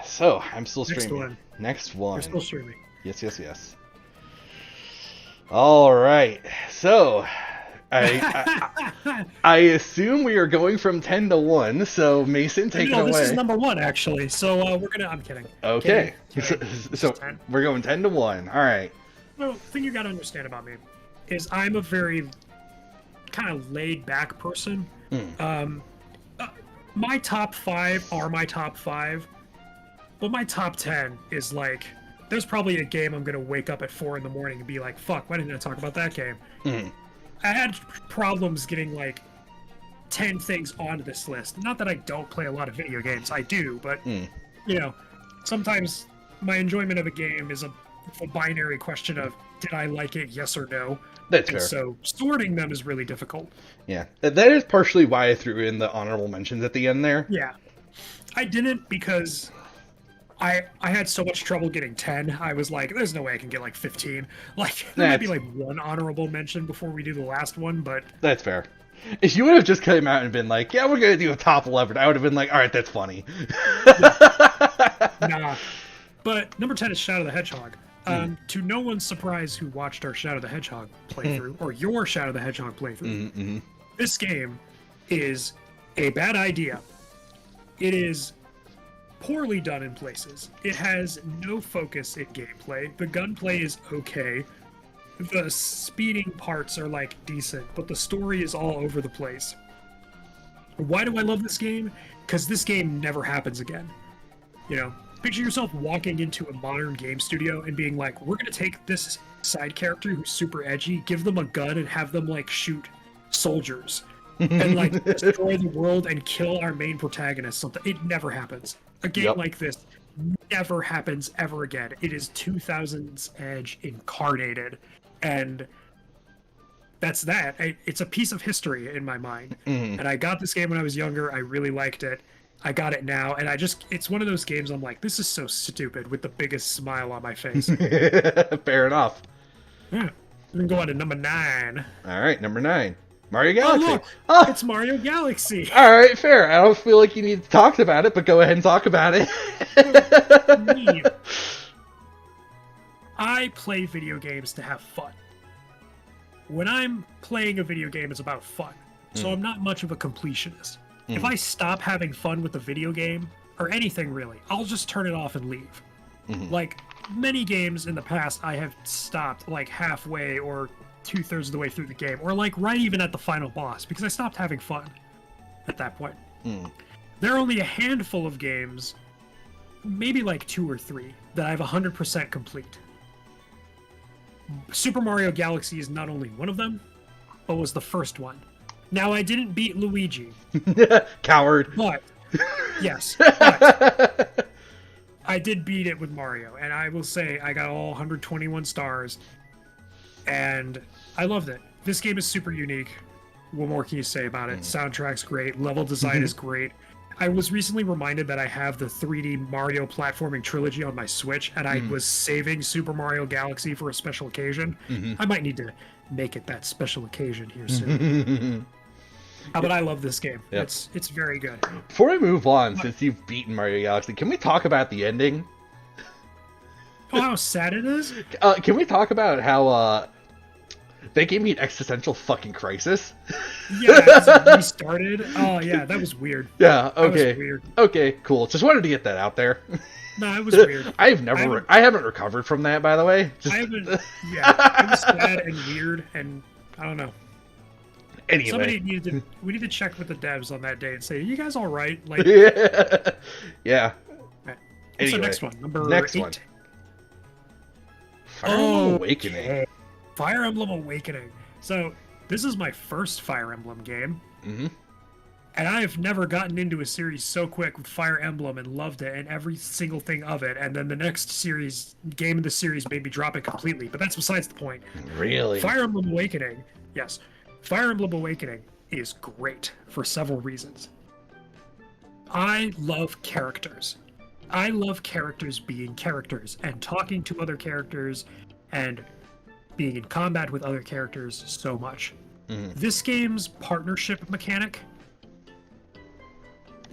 so I'm still streaming. Next one. You're still streaming. Yes. All right, so I assume we are going from 10 to 1, so Mason, take it away. This is number 1 actually. So we're gonna. I'm kidding. Okay. Kidding. So we're going 10 to 1. All right. The thing you gotta understand about me is I'm a very kind of laid back person. My top 5 are my top 5, but my top 10 is like, there's probably a game I'm gonna wake up at 4 in the morning and be like, fuck, why didn't I talk about that game? I had problems getting like 10 things onto this list. Not that I don't play a lot of video games, I do, but you know, sometimes my enjoyment of a game is a binary question of, did I like it, yes or no? That's and fair. So sorting them is really difficult. Yeah, that is partially why I threw in the honorable mentions at the end there. Yeah. I didn't because I had so much trouble getting 10. I was like, there's no way I can get like 15. Like, there might be like one honorable mention before we do the last one, but... That's fair. If you would have just come out and been like, yeah, we're going to do a top 11, I would have been like, all right, that's funny. Nah. But number 10 is Shadow the Hedgehog. To no one's surprise who watched our Shadow the Hedgehog playthrough, or your Shadow the Hedgehog playthrough, this game is a bad idea. It is poorly done in places. It has no focus in gameplay. The gunplay is okay. The speeding parts are like decent, but the story is all over the place. Why do I love this game? Because this game never happens again. You know, picture yourself walking into a modern game studio and being like, we're going to take this side character who's super edgy, give them a gun and have them like shoot soldiers and like destroy the world and kill our main protagonist. Something. It never happens. A game like this never happens ever again. It is 2000s Edge incarnated, and that's that. It's a piece of history in my mind. And I got this game when I was younger. I really liked it. I got it now, and it's one of those games I'm like, this is so stupid, with the biggest smile on my face. Fair enough. Yeah. We can go on to number 9. All right, number 9. Mario Galaxy. Oh, look! It's Mario Galaxy! All right, fair. I don't feel like you need to talk about it, but go ahead and talk about it. I play video games to have fun. When I'm playing a video game, it's about fun. So I'm not much of a completionist. If I stop having fun with the video game, or anything really, I'll just turn it off and leave. Like, many games in the past, I have stopped like halfway or 2/3 of the way through the game, or like right even at the final boss, because I stopped having fun at that point. There are only a handful of games, maybe like 2 or 3, that I've 100% complete. Super Mario Galaxy is not only one of them, but was the first one. Now, I didn't beat Luigi. Coward. But, yes, but I did beat it with Mario, and I will say I got all 121 stars, and I loved it. This game is super unique. What more can you say about it? Soundtrack's great, level design is great. I was recently reminded that I have the 3D Mario platforming trilogy on my Switch, and I was saving Super Mario Galaxy for a special occasion. I might need to make it that special occasion here soon. But I love this game. Yep. It's very good. Before we move on, since you've beaten Mario Galaxy, can we talk about the ending? Oh, how sad it is? Can we talk about how they gave me an existential fucking crisis? Yeah, as it restarted. Oh yeah, that was weird. Yeah. Okay. That was weird. Okay. Cool. Just wanted to get that out there. No, it was weird. I haven't recovered from that, by the way. I haven't. Yeah, it was sad and weird, and I don't know. Anyway. Somebody we need to check with the devs on that day and say, are you guys all right? Like, yeah. What's Anyway, the next one? Number next 8. one. Fire Emblem Awakening. Fire Emblem Awakening. So this is my first Fire Emblem game. And I have never gotten into a series so quick with Fire Emblem and loved it and every single thing of it. And then the next game of the series made me drop it completely. But that's besides the point. Really? Fire Emblem Awakening. Yes. Fire Emblem Awakening is great for several reasons. I love characters. I love characters being characters and talking to other characters and being in combat with other characters so much. This game's partnership mechanic,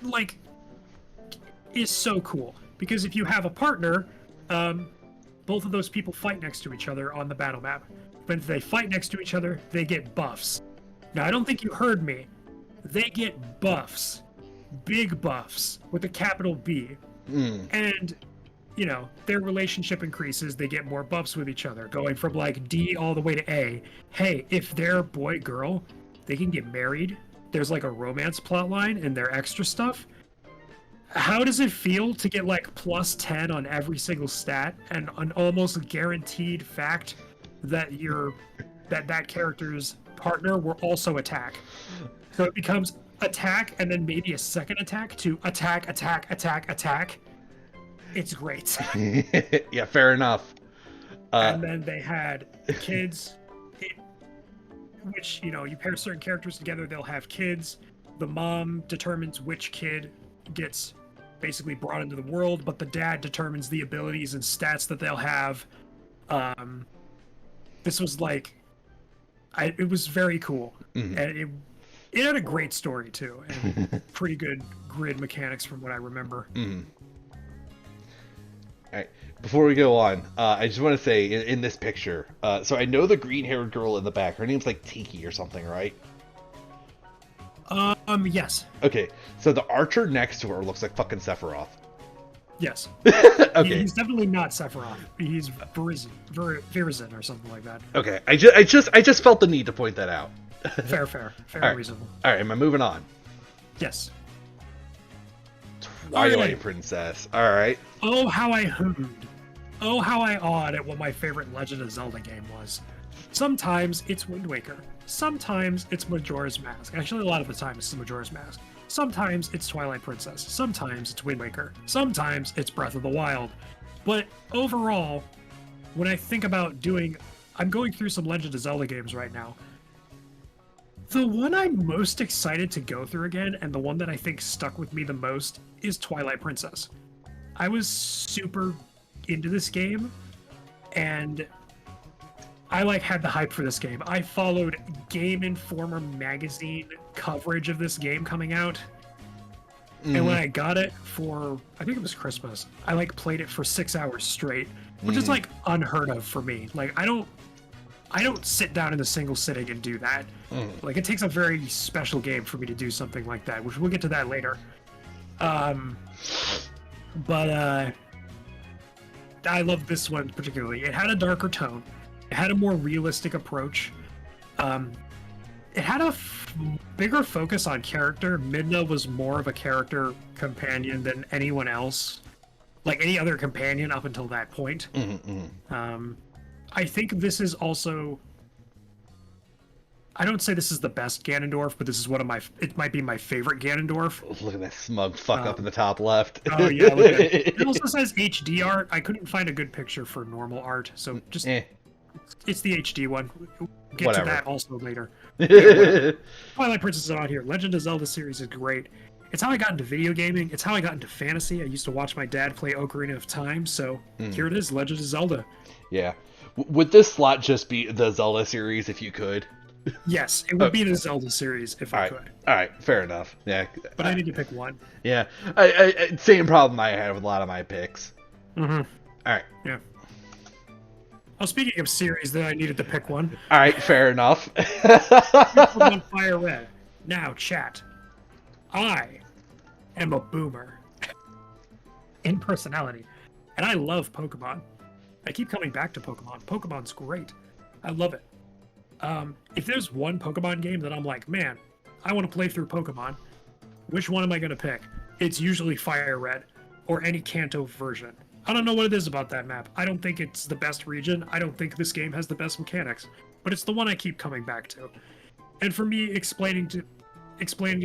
like, is so cool. Because if you have a partner, both of those people fight next to each other on the battle map. But if they fight next to each other, they get buffs. Now, I don't think you heard me. They get buffs. Big buffs with a capital B. And, you know, their relationship increases. They get more buffs with each other, going from like D all the way to A. Hey, if they're boy-girl, they can get married. There's like a romance plot line and their extra stuff. How does it feel to get like plus 10 on every single stat and an almost guaranteed fact that that character's partner will also attack? So it becomes attack and then maybe a second attack to attack, attack, attack, attack. It's great. Yeah, fair enough. And then they had kids, which, you know, you pair certain characters together, they'll have kids. The mom determines which kid gets basically brought into the world, but the dad determines the abilities and stats that they'll have. This was like, it was very cool. And it had a great story too, and pretty good grid mechanics from what I remember. Alright, before we go on, I just want to say, in this picture, so I know the green-haired girl in the back, her name's like Tiki or something, right? Yes. Okay, so the archer next to her looks like fucking Sephiroth. Yes. Okay. He's definitely not Sephiroth. He's Virizin or something like that. Okay, I just felt the need to point that out. Fair, Alright. reasonable. Alright, am I moving on? Yes. Twilight Alright. Princess. Alright. Oh, how I hoomed. Oh, how I awed at what my favorite Legend of Zelda game was. Sometimes it's Wind Waker. Sometimes it's Majora's Mask. Actually, a lot of the time it's Majora's Mask. Sometimes it's Twilight Princess. Sometimes it's Wind Waker. Sometimes it's Breath of the Wild. But overall, when I think about I'm going through some Legend of Zelda games right now. The one I'm most excited to go through again, and the one that I think stuck with me the most, is Twilight Princess. I was super into this game, and I had the hype for this game. I followed Game Informer magazine coverage of this game coming out. And when I got it for, I think it was Christmas, I played it for 6 hours straight, which is unheard of for me. I don't sit down in a single sitting and do that. It takes a very special game for me to do something like that, which we'll get to that later. But I love this one particularly. It had a darker tone. It had a more realistic approach. It had a bigger focus on character. Midna was more of a character companion than anyone else. Any other companion up until that point. I think this is also... I don't say this is the best Ganondorf, but this is it might be my favorite Ganondorf. Look at that smug fuck up in the top left. Oh yeah, look at it. It also says HD art. I couldn't find a good picture for normal art, so just... It's the HD one. We'll get to that also later. Twilight Princess is on here. Legend of Zelda series is great. It's how I got into video gaming. It's how I got into fantasy. I used to watch my dad play Ocarina of Time, so here it is, Legend of Zelda. Yeah. Would this slot just be the Zelda series if you could? Yes, it would be the Zelda series if I could. Alright, fair enough. Yeah. But I need to pick one. Yeah. I same problem I had with a lot of my picks. Alright. Yeah. Oh, speaking of series that I needed to pick one. Alright, fair enough. Pokemon Fire Red. Now, chat. I am a boomer. In personality. And I love Pokemon. I keep coming back to Pokemon. Pokemon's great. I love it. If there's one Pokemon game that I'm like, man, I want to play through Pokemon, which one am I going to pick? It's usually Fire Red, or any Kanto version. I don't know what it is about that map. I don't think it's the best region. I don't think this game has the best mechanics, but it's the one I keep coming back to. And for me, explaining to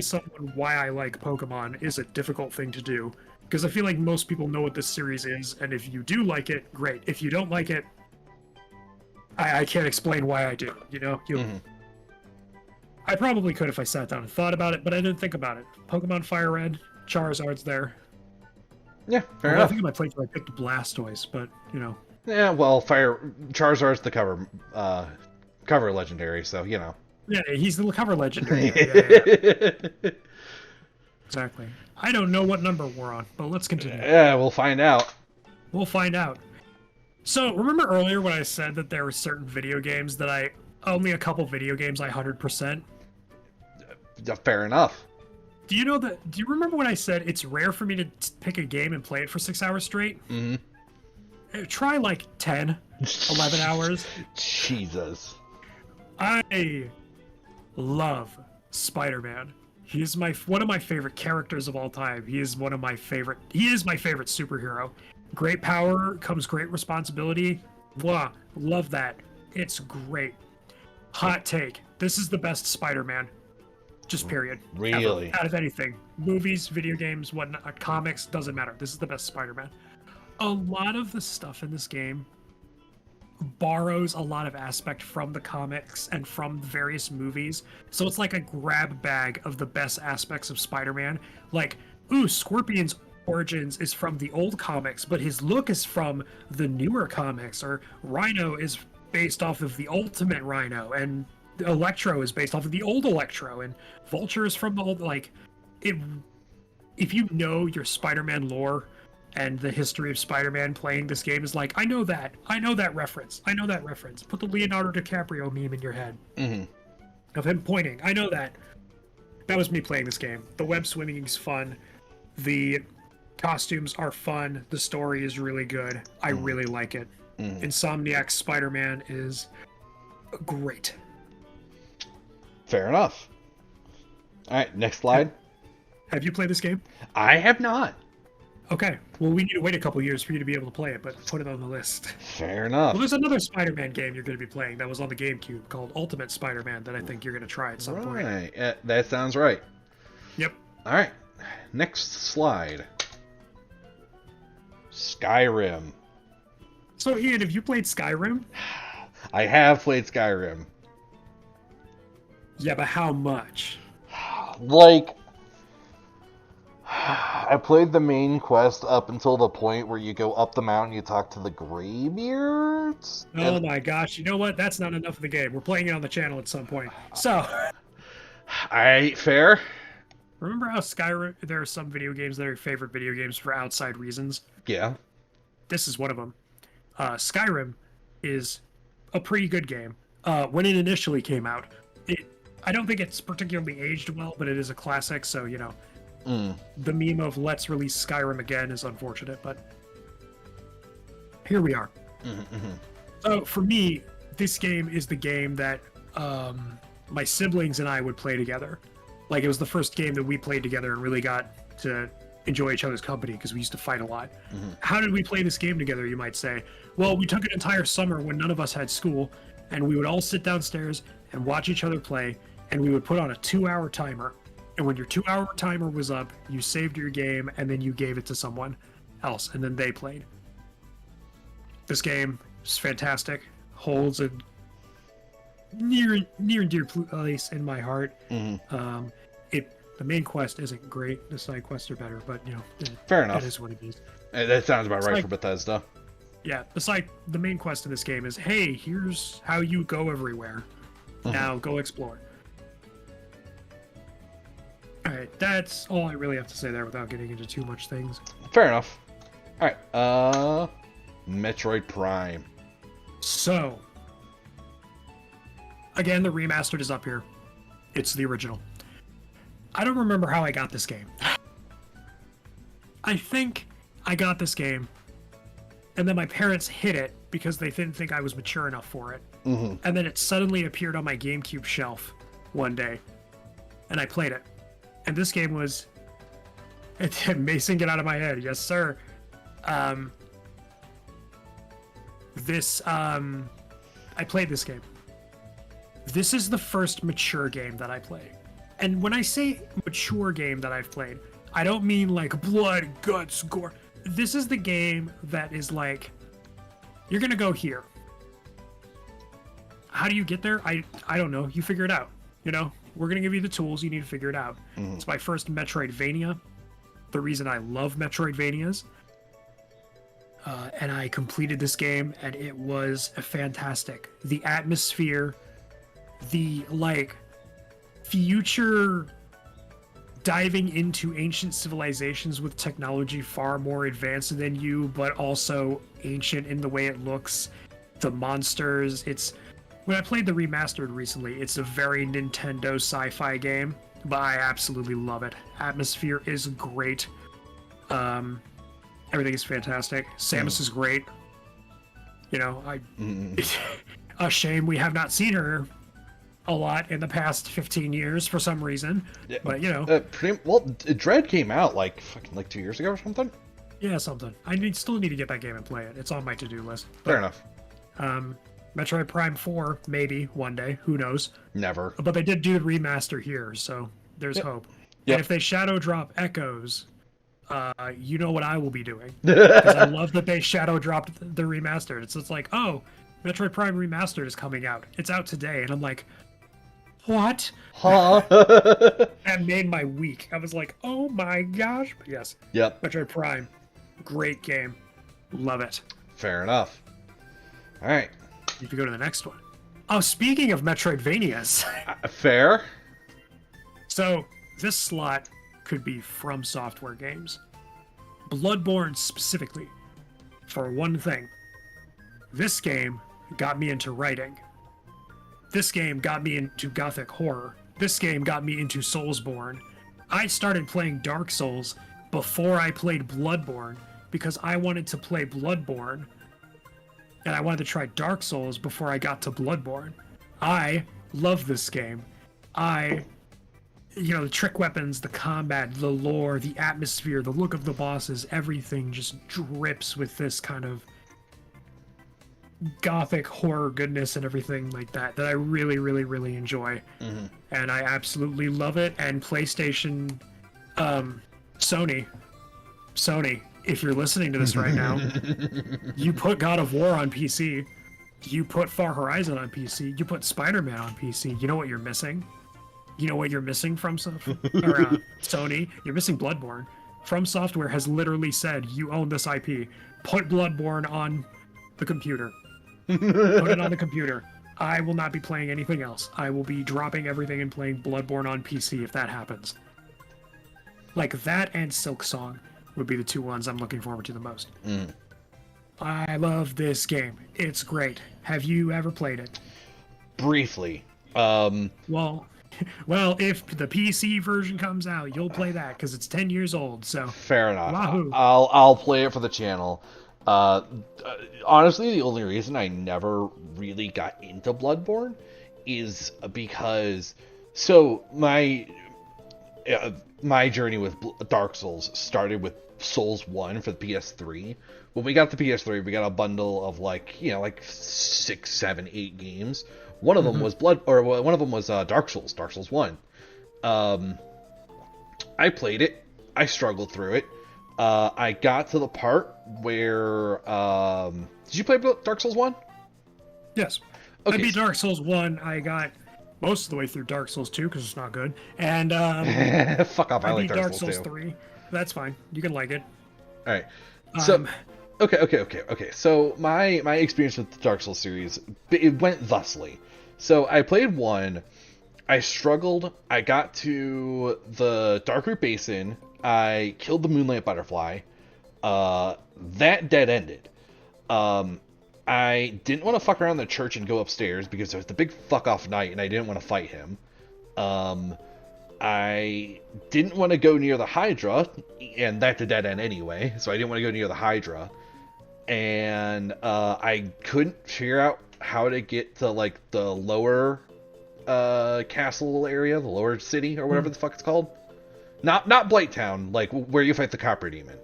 someone why I like Pokemon is a difficult thing to do, because I feel like most people know what this series is, and if you do like it, great. If you don't like it, I can't explain why I do, I probably could if I sat down and thought about it, but I didn't think about it. Pokemon Fire Red, Charizard's there. Yeah, fair enough. I think in my playthrough I picked Blastoise, but, Yeah, well, Charizard's the cover legendary, so, Yeah, he's the cover legendary. Yeah. Exactly. I don't know what number we're on, but let's continue. Yeah, we'll find out. We'll find out. So, remember earlier when I said that there were certain video games that only a couple video games I 100%? Fair enough. Do you know that? Do you remember when I said it's rare for me to pick a game and play it for 6 hours straight? Mm-hmm. Try like 10, 11 hours. Jesus. I love Spider-Man. He's one of my favorite characters of all time. He is my favorite superhero. Great power comes great responsibility. Wow, love that. It's great. Hot take. This is the best Spider-Man. Just period. Really? Ever, out of anything. Movies, video games, whatnot, comics, doesn't matter. This is the best Spider-Man. A lot of the stuff in this game borrows a lot of aspect from the comics and from various movies. So it's like a grab bag of the best aspects of Spider-Man. Like, ooh, Scorpion's origins is from the old comics, but his look is from the newer comics. Or Rhino is based off of the Ultimate Rhino, and Electro is based off of the old Electro, and Vulture is from the old, like, if you know your Spider-Man lore and the history of Spider-Man, playing this game is like, I know that reference. Put the Leonardo DiCaprio meme in your head. Mm-hmm. Of him pointing. I know that. That was me playing this game. The web swimming is fun. The costumes are fun. The story is really good. I really like it. Insomniac's Spider-Man is great. Fair enough. All right, next slide. Have you played this game? I have not. Okay. Well, we need to wait a couple years for you to be able to play it, but put it on the list. Fair enough. Well, there's another Spider-Man game you're going to be playing that was on the GameCube called Ultimate Spider-Man that I think you're going to try at some point. Right. That sounds right. Yep. All right. Next slide. Skyrim. So, Ian, have you played Skyrim? I have played Skyrim. Yeah, but how much? Like, I played the main quest up until the point where you go up the mountain, you talk to the Greybeards. Oh my gosh, you know what? That's not enough of the game. We're playing it on the channel at some point. So, fair. remember how Skyrim, there are some video games that are your favorite video games for outside reasons? Yeah. This is one of them. Skyrim is a pretty good game. When it initially came out, I don't think it's particularly aged well, but it is a classic, so, you know, the meme of let's release Skyrim again is unfortunate, but here we are. So for me, this game is the game that my siblings and I would play together. Like, it was the first game that we played together and really got to enjoy each other's company because we used to fight a lot. How did we play this game together, you might say? Well, we took an entire summer when none of us had school, and we would all sit downstairs and watch each other play, and we would put on a 2-hour timer. And when your 2-hour timer was up, you saved your game, and then you gave it to someone else, and then they played. This game is fantastic, holds a near and dear place in my heart. The main quest isn't great. The side quests are better, but, you know, Fair enough. It is what it is. That sounds about right like- for Bethesda. Yeah, the main quest in this game is, hey, here's how you go everywhere. Now go explore. Alright, that's all I really have to say there without getting into too much things. Fair enough. All right. Metroid Prime. So, again, the remastered is up here. It's the original. I don't remember how I got this game. I think I got this game, and then my parents hid it because they didn't think I was mature enough for it. And then it suddenly appeared on my GameCube shelf one day, and I played it. And this game was... Mason, get out of my head. Yes, sir. I played this game. This is the first mature game that I played. And when I say mature game that I've played, I don't mean like blood, guts, gore. This is the game that is like, you're gonna go here. How do you get there? I don't know. You figure it out. You know, we're gonna give you the tools. You need to figure it out. It's my first Metroidvania. The reason I love Metroidvanias. And I completed this game, and it was fantastic. The atmosphere, the like future diving into ancient civilizations with technology far more advanced than you, but also ancient in the way it looks. The monsters, when I played the remastered recently, it's a very Nintendo sci-fi game. but I absolutely love it. Atmosphere is great. Everything is fantastic. Samus is great. You know, a shame we have not seen her a lot in the past 15 years for some reason. Yeah, but you know, well, Dread came out like fucking like 2 years ago or something. yeah, something. Still need to get that game and play it. It's on my to-do list. Fair enough. Metroid Prime 4, maybe one day. Who knows? Never. But they did do the remaster here, so there's hope. Yep. And if they shadow drop Echoes, you know what I will be doing. Because I love that they shadow dropped the remastered. It's like, oh, Metroid Prime Remastered is coming out. It's out today. And I'm like, what? Huh? That made my week. I was like, oh my gosh. But yes. Yep. Metroid Prime. Great game. Love it. Fair enough. All right. If you go to the next one. Oh, speaking of Metroidvanias. Fair. So, this slot could be From Software games. Bloodborne specifically. For one thing. This game got me into writing. This game got me into gothic horror. This game got me into Soulsborne. I started playing Dark Souls before I played Bloodborne because I wanted to play Bloodborne and I wanted to try Dark Souls before I got to Bloodborne. I love this game. The trick weapons, the combat, the lore, the atmosphere, the look of the bosses, everything just drips with this kind of gothic horror goodness and everything like that I really, really, really enjoy. Mm-hmm. And I absolutely love it. And PlayStation, Sony, if you're listening to this right now, you put God of War on PC, you put Far Horizon on PC, you put Spider-Man on PC. You know what you're missing? You know what you're missing from Sony? You're missing Bloodborne. From Software has literally said, you own this IP. Put Bloodborne on the computer. Put it on the computer. I will not be playing anything else. I will be dropping everything and playing Bloodborne on PC if that happens. Like that and Silksong would be the two ones I'm looking forward to the most. I love this game. It's great. Have you ever played it? Briefly. Well, if the PC version comes out, you'll play that because it's 10 years old. So Fair enough. Wahoo. I'll play it for the channel. Honestly, the only reason I never really got into Bloodborne is because my journey with Dark Souls started with Souls 1 for the PS3. When we got the PS3, we got a bundle of like 6, 7, 8 games. One of them was Dark Souls, Dark Souls 1. I played it. I struggled through it. I got to the part where did you play Dark Souls 1? Yes. Okay. I beat Dark Souls 1. I got most of the way through Dark Souls 2 because it's not good. And fuck off, I like beat Dark Souls 2. 3. That's fine. You can like it. All right. So okay. So my experience with the Dark Souls series, it went thusly. So I played 1. I struggled. I got to the Darkroot Basin. I killed the Moonlight Butterfly. That dead ended. I didn't want to fuck around the church and go upstairs because it was the big fuck off knight and I didn't want to fight him. I didn't want to go near the Hydra, and that's a dead end anyway, so I didn't want to go near the Hydra. And I couldn't figure out how to get to like the lower castle area, the lower city or whatever the fuck it's called. Not Blighttown, like where you fight the Copper Demon.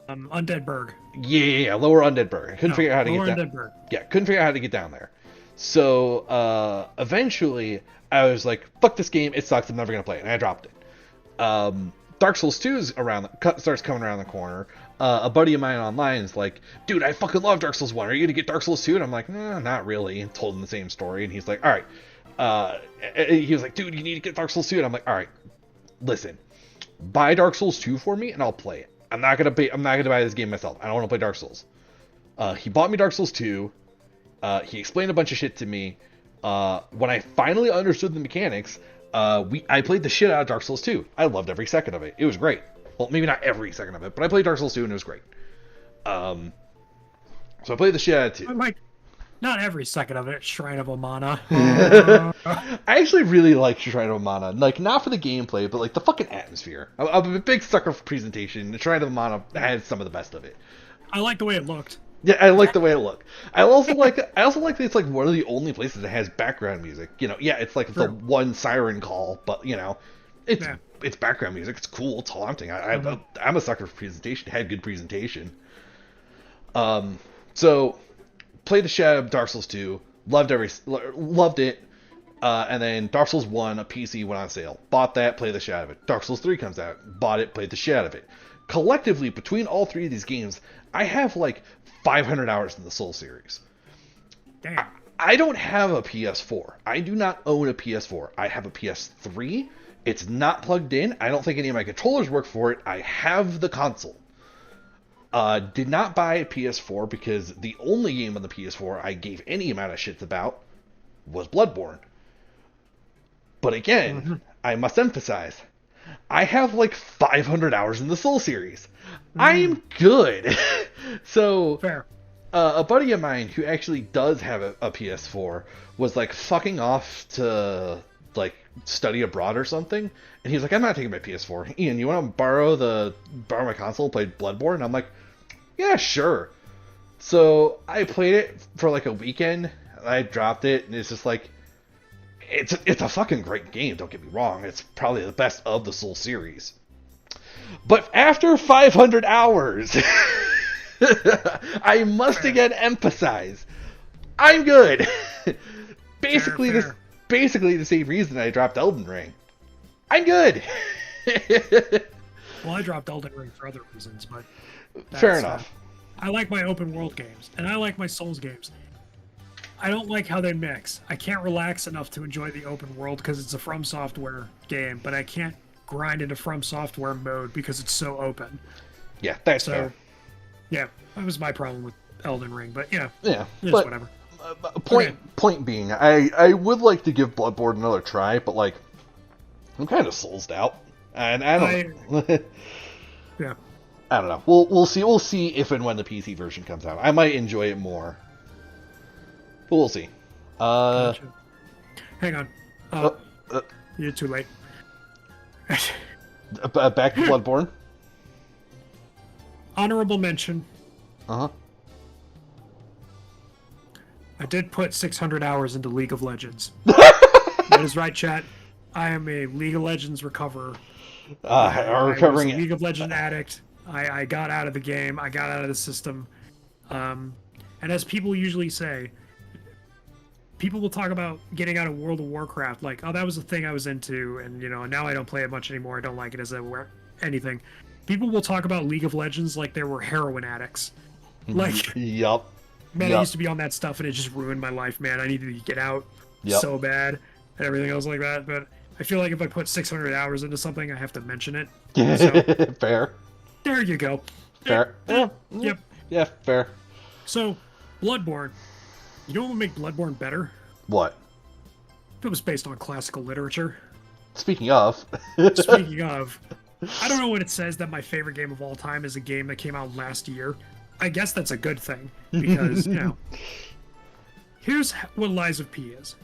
Undead Burg. Yeah, lower Undead Burg. I couldn't figure out how to get down. Undead Burg. Yeah, couldn't figure out how to get down there. So eventually, I was like, "Fuck this game! It sucks. I'm never gonna play it," and I dropped it. Dark Souls 2 is starts coming around the corner. A buddy of mine online is like, "Dude, I fucking love Dark Souls 1. Are you gonna get Dark Souls 2?" And I'm like, "Not really." And told him the same story, and he's like, "All right." He was like, "Dude, you need to get Dark Souls 2." And I'm like, "All right, listen, buy Dark Souls 2 for me, and I'll play it. I'm not gonna buy this game myself. I don't want to play Dark Souls." He bought me Dark Souls 2. He explained a bunch of shit to me. When I finally understood the mechanics, I played the shit out of Dark Souls 2. I loved every second of it. It was great. Well, maybe not every second of it, but I played Dark Souls 2 and it was great. So I played the shit out of 2. Not every second of it. Shrine of Amana. I actually really like Shrine of Mana. Like, not for the gameplay, but like the fucking atmosphere. I'm a big sucker for presentation. The Shrine of Mana has some of the best of it. I like the way it looked. Yeah, I like the way it looked. I also like that it's like one of the only places that has background music. You know, yeah, it's like the one siren call, but you know, it's background music. It's cool. It's haunting. I'm a sucker for presentation. It had good presentation. So played the shit out of Dark Souls 2. Loved it. And then Dark Souls 1, a PC went on sale. Bought that, played the shit out of it. Dark Souls 3 comes out. Bought it, played the shit out of it. Collectively, between all three of these games, I have like 500 hours in the Soul series. Damn. I don't have a PS4. I do not own a PS4. I have a PS3. It's not plugged in. I don't think any of my controllers work for it. I have the console. Did not buy a PS4 because the only game on the PS4 I gave any amount of shits about was Bloodborne. But again, I must emphasize, I have like 500 hours in the Soul series. I'm good. So, Fair. A buddy of mine who actually does have a PS4 was like fucking off to like study abroad or something, and he was like, "I'm not taking my PS4. Ian, you want to borrow my console and play Bloodborne?" And I'm like, "Yeah, sure." So I played it for like a weekend. I dropped it, and it's just like, it's a fucking great game. Don't get me wrong. It's probably the best of the Soul series. But after 500 hours, I must again emphasize, I'm good. Basically the same reason I dropped Elden Ring. I'm good. Well, I dropped Elden Ring for other reasons, but fair enough. I like my open world games, and I like my Souls games. I don't like how they mix. I can't relax enough to enjoy the open world because it's a From Software game, but I can't grind into From Software mode because it's so open. Yeah, that's fair. Yeah, that was my problem with Elden Ring, but yeah, but whatever. Point being, I would like to give Bloodborne another try, but like, I'm kind of soulsed out, and I don't. Yeah. I don't know. We'll see. We'll see if and when the PC version comes out. I might enjoy it more, but we'll see. Gotcha. Hang on. You're too late. Back to Bloodborne. Honorable mention. Uh-huh. I did put 600 hours into League of Legends. That is right, chat. I am a League of Legends recoverer. I'm recovering I was a League of Legends addict. I got out of the game. I got out of the system. And as people usually say, people will talk about getting out of World of Warcraft, like, oh, that was the thing I was into, and now I don't play it much anymore. I don't like it as anything. People will talk about League of Legends like they were heroin addicts. Like, yup. Man, I used to be on that stuff, and it just ruined my life, man. I needed to get out so bad, and everything else like that. But I feel like if I put 600 hours into something, I have to mention it. So, fair. There you go. Fair. Yep. Yeah, fair. So, Bloodborne. You know what would make Bloodborne better? What? If it was based on classical literature. Speaking of. Speaking of, I don't know what it says that my favorite game of all time is a game that came out last year. I guess that's a good thing, because, here's what Lies of P is.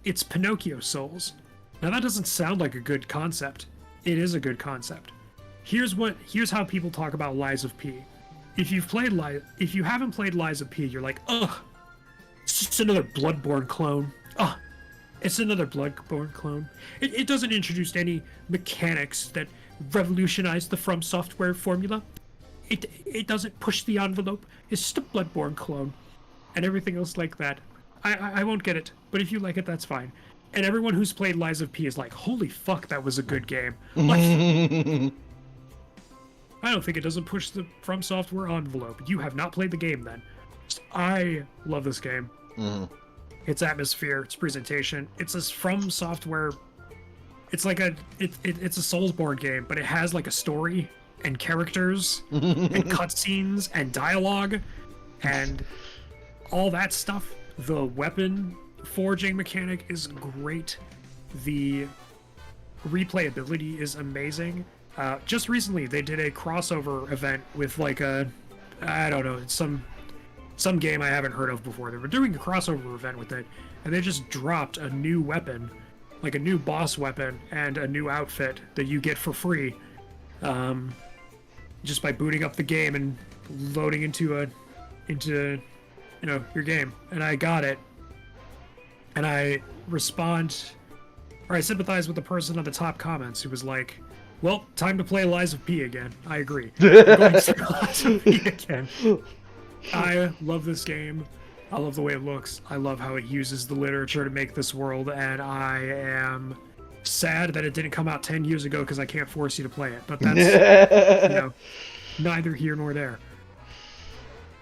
It's Pinocchio Souls. Now that doesn't sound like a good concept. It is a good concept. Here's how people talk about Lies of P. If you haven't played Lies of P, you're like, ugh, it's just another Bloodborne clone. Ugh, it's another Bloodborne clone. It doesn't introduce any mechanics that revolutionize the From Software formula. It doesn't push the envelope. It's just a Bloodborne clone. And everything else like that. I won't get it, but if you like it, that's fine. And everyone who's played Lies of P is like, holy fuck, that was a good game. Like, I don't think it doesn't push the From Software envelope. You have not played the game then. I love this game. Its atmosphere, its presentation. It's a From Software. It's like it's a Soulsborne game, but it has like a story and characters and cutscenes and dialogue and all that stuff. The weapon forging mechanic is great. The replayability is amazing. Just recently, they did a crossover event with like I don't know, some some game I haven't heard of before. They were doing a crossover event with it, and they just dropped a new weapon, like a new boss weapon and a new outfit that you get for free, just by booting up the game and loading into your game. And I got it, and I sympathize with the person on the top comments who was like, well, time to play Lies of P again. I agree. I'm going through Lies of P again. I love this game. I love the way it looks. I love how it uses the literature to make this world, and I am sad that it didn't come out 10 years ago because I can't force you to play it. But that's, neither here nor there.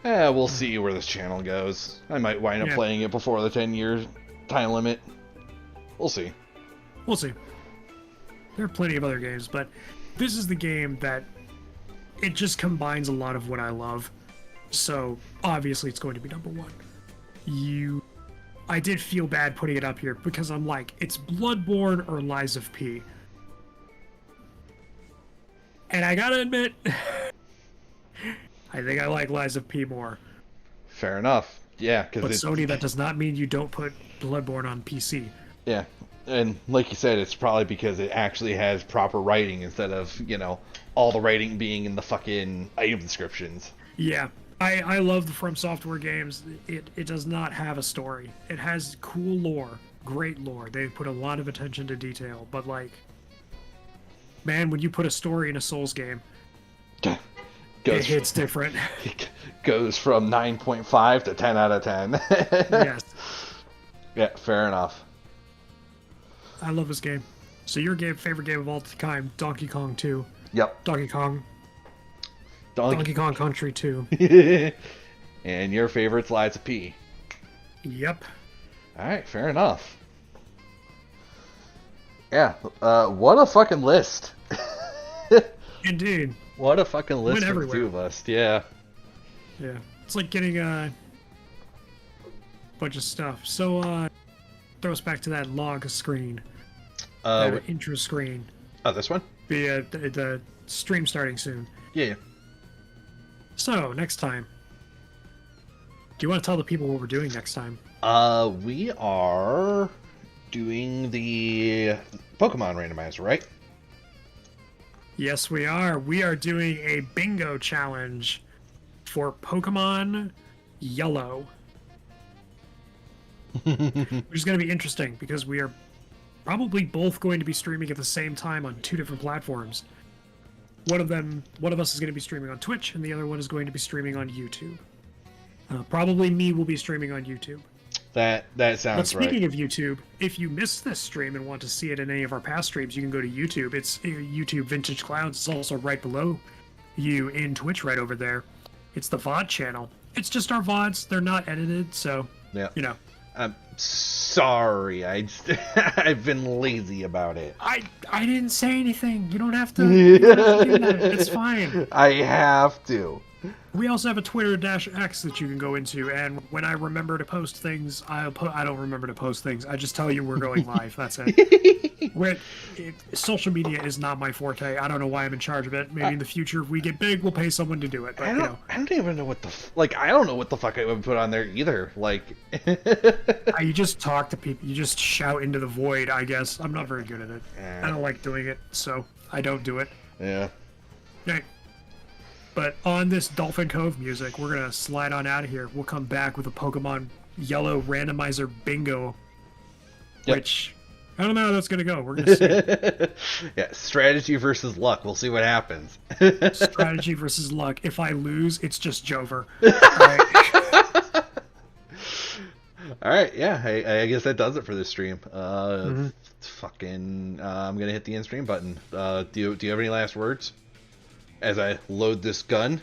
We'll see where this channel goes. I might wind up playing it before the 10-year time limit. We'll see. We'll see. There are plenty of other games, but this is the game that it just combines a lot of what I love. So obviously it's going to be number one. I did feel bad putting it up here because I'm like, it's Bloodborne or Lies of P. And I gotta admit, I think I like Lies of P more. Fair enough. Yeah, but Sony, that does not mean you don't put Bloodborne on PC. Yeah, and like you said, it's probably because it actually has proper writing instead of, all the writing being in the fucking item descriptions. Yeah, I love the From Software games. It does not have a story. It has cool lore, great lore. They put a lot of attention to detail, but like, man, when you put a story in a Souls game, it hits different. It goes from 9.5 to 10 out of 10. Yes. Yeah, fair enough. I love this game. So your favorite game of all time, Donkey Kong 2. Yep. Donkey Kong Country 2. And your favorite's Lies of P. Yep. Alright, fair enough. Yeah, what a fucking list. Indeed. What a fucking list for the two of us, yeah. Yeah. It's like getting a bunch of stuff. So, throw us back to that log screen. That intro screen. Oh, this one? The stream starting soon. Yeah. So, next time. Do you want to tell the people what we're doing next time? We are doing the Pokemon randomizer, right? Yes, we are. We are doing a bingo challenge for Pokemon Yellow. Which is going to be interesting because we are probably both going to be streaming at the same time on two different platforms. One of us is going to be streaming on Twitch, and the other one is going to be streaming on YouTube. Probably me will be streaming on YouTube. That sounds right. But speaking of YouTube, if you missed this stream and want to see it in any of our past streams, you can go to YouTube. It's YouTube Vintage Clouds. It's also right below you in Twitch right over there. It's the VOD channel. It's just our VODs. They're not edited, so, I'm sorry. I've been lazy about it. I didn't say anything. You don't have to do that. It's fine. I have to. We also have a Twitter-X that you can go into, and when I remember to post things, I don't remember to post things. I just tell you we're going live. That's it. Social media is not my forte. I don't know why I'm in charge of it. Maybe in the future, if we get big, we'll pay someone to do it. But, I don't even know what I don't know what the fuck I would put on there either. Like, you just talk to people. You just shout into the void, I guess. I'm not very good at it. I don't like doing it, so I don't do it. Yeah. Okay. But on this Dolphin Cove music, we're going to slide on out of here. We'll come back with a Pokemon Yellow randomizer bingo, which I don't know how that's going to go. We're going to see. Yeah, strategy versus luck. We'll see what happens. Strategy versus luck. If I lose, it's just Jover. All right. All right, yeah, I guess that does it for this stream. Fucking, I'm going to hit the end stream button. Do you have any last words? As I load this gun.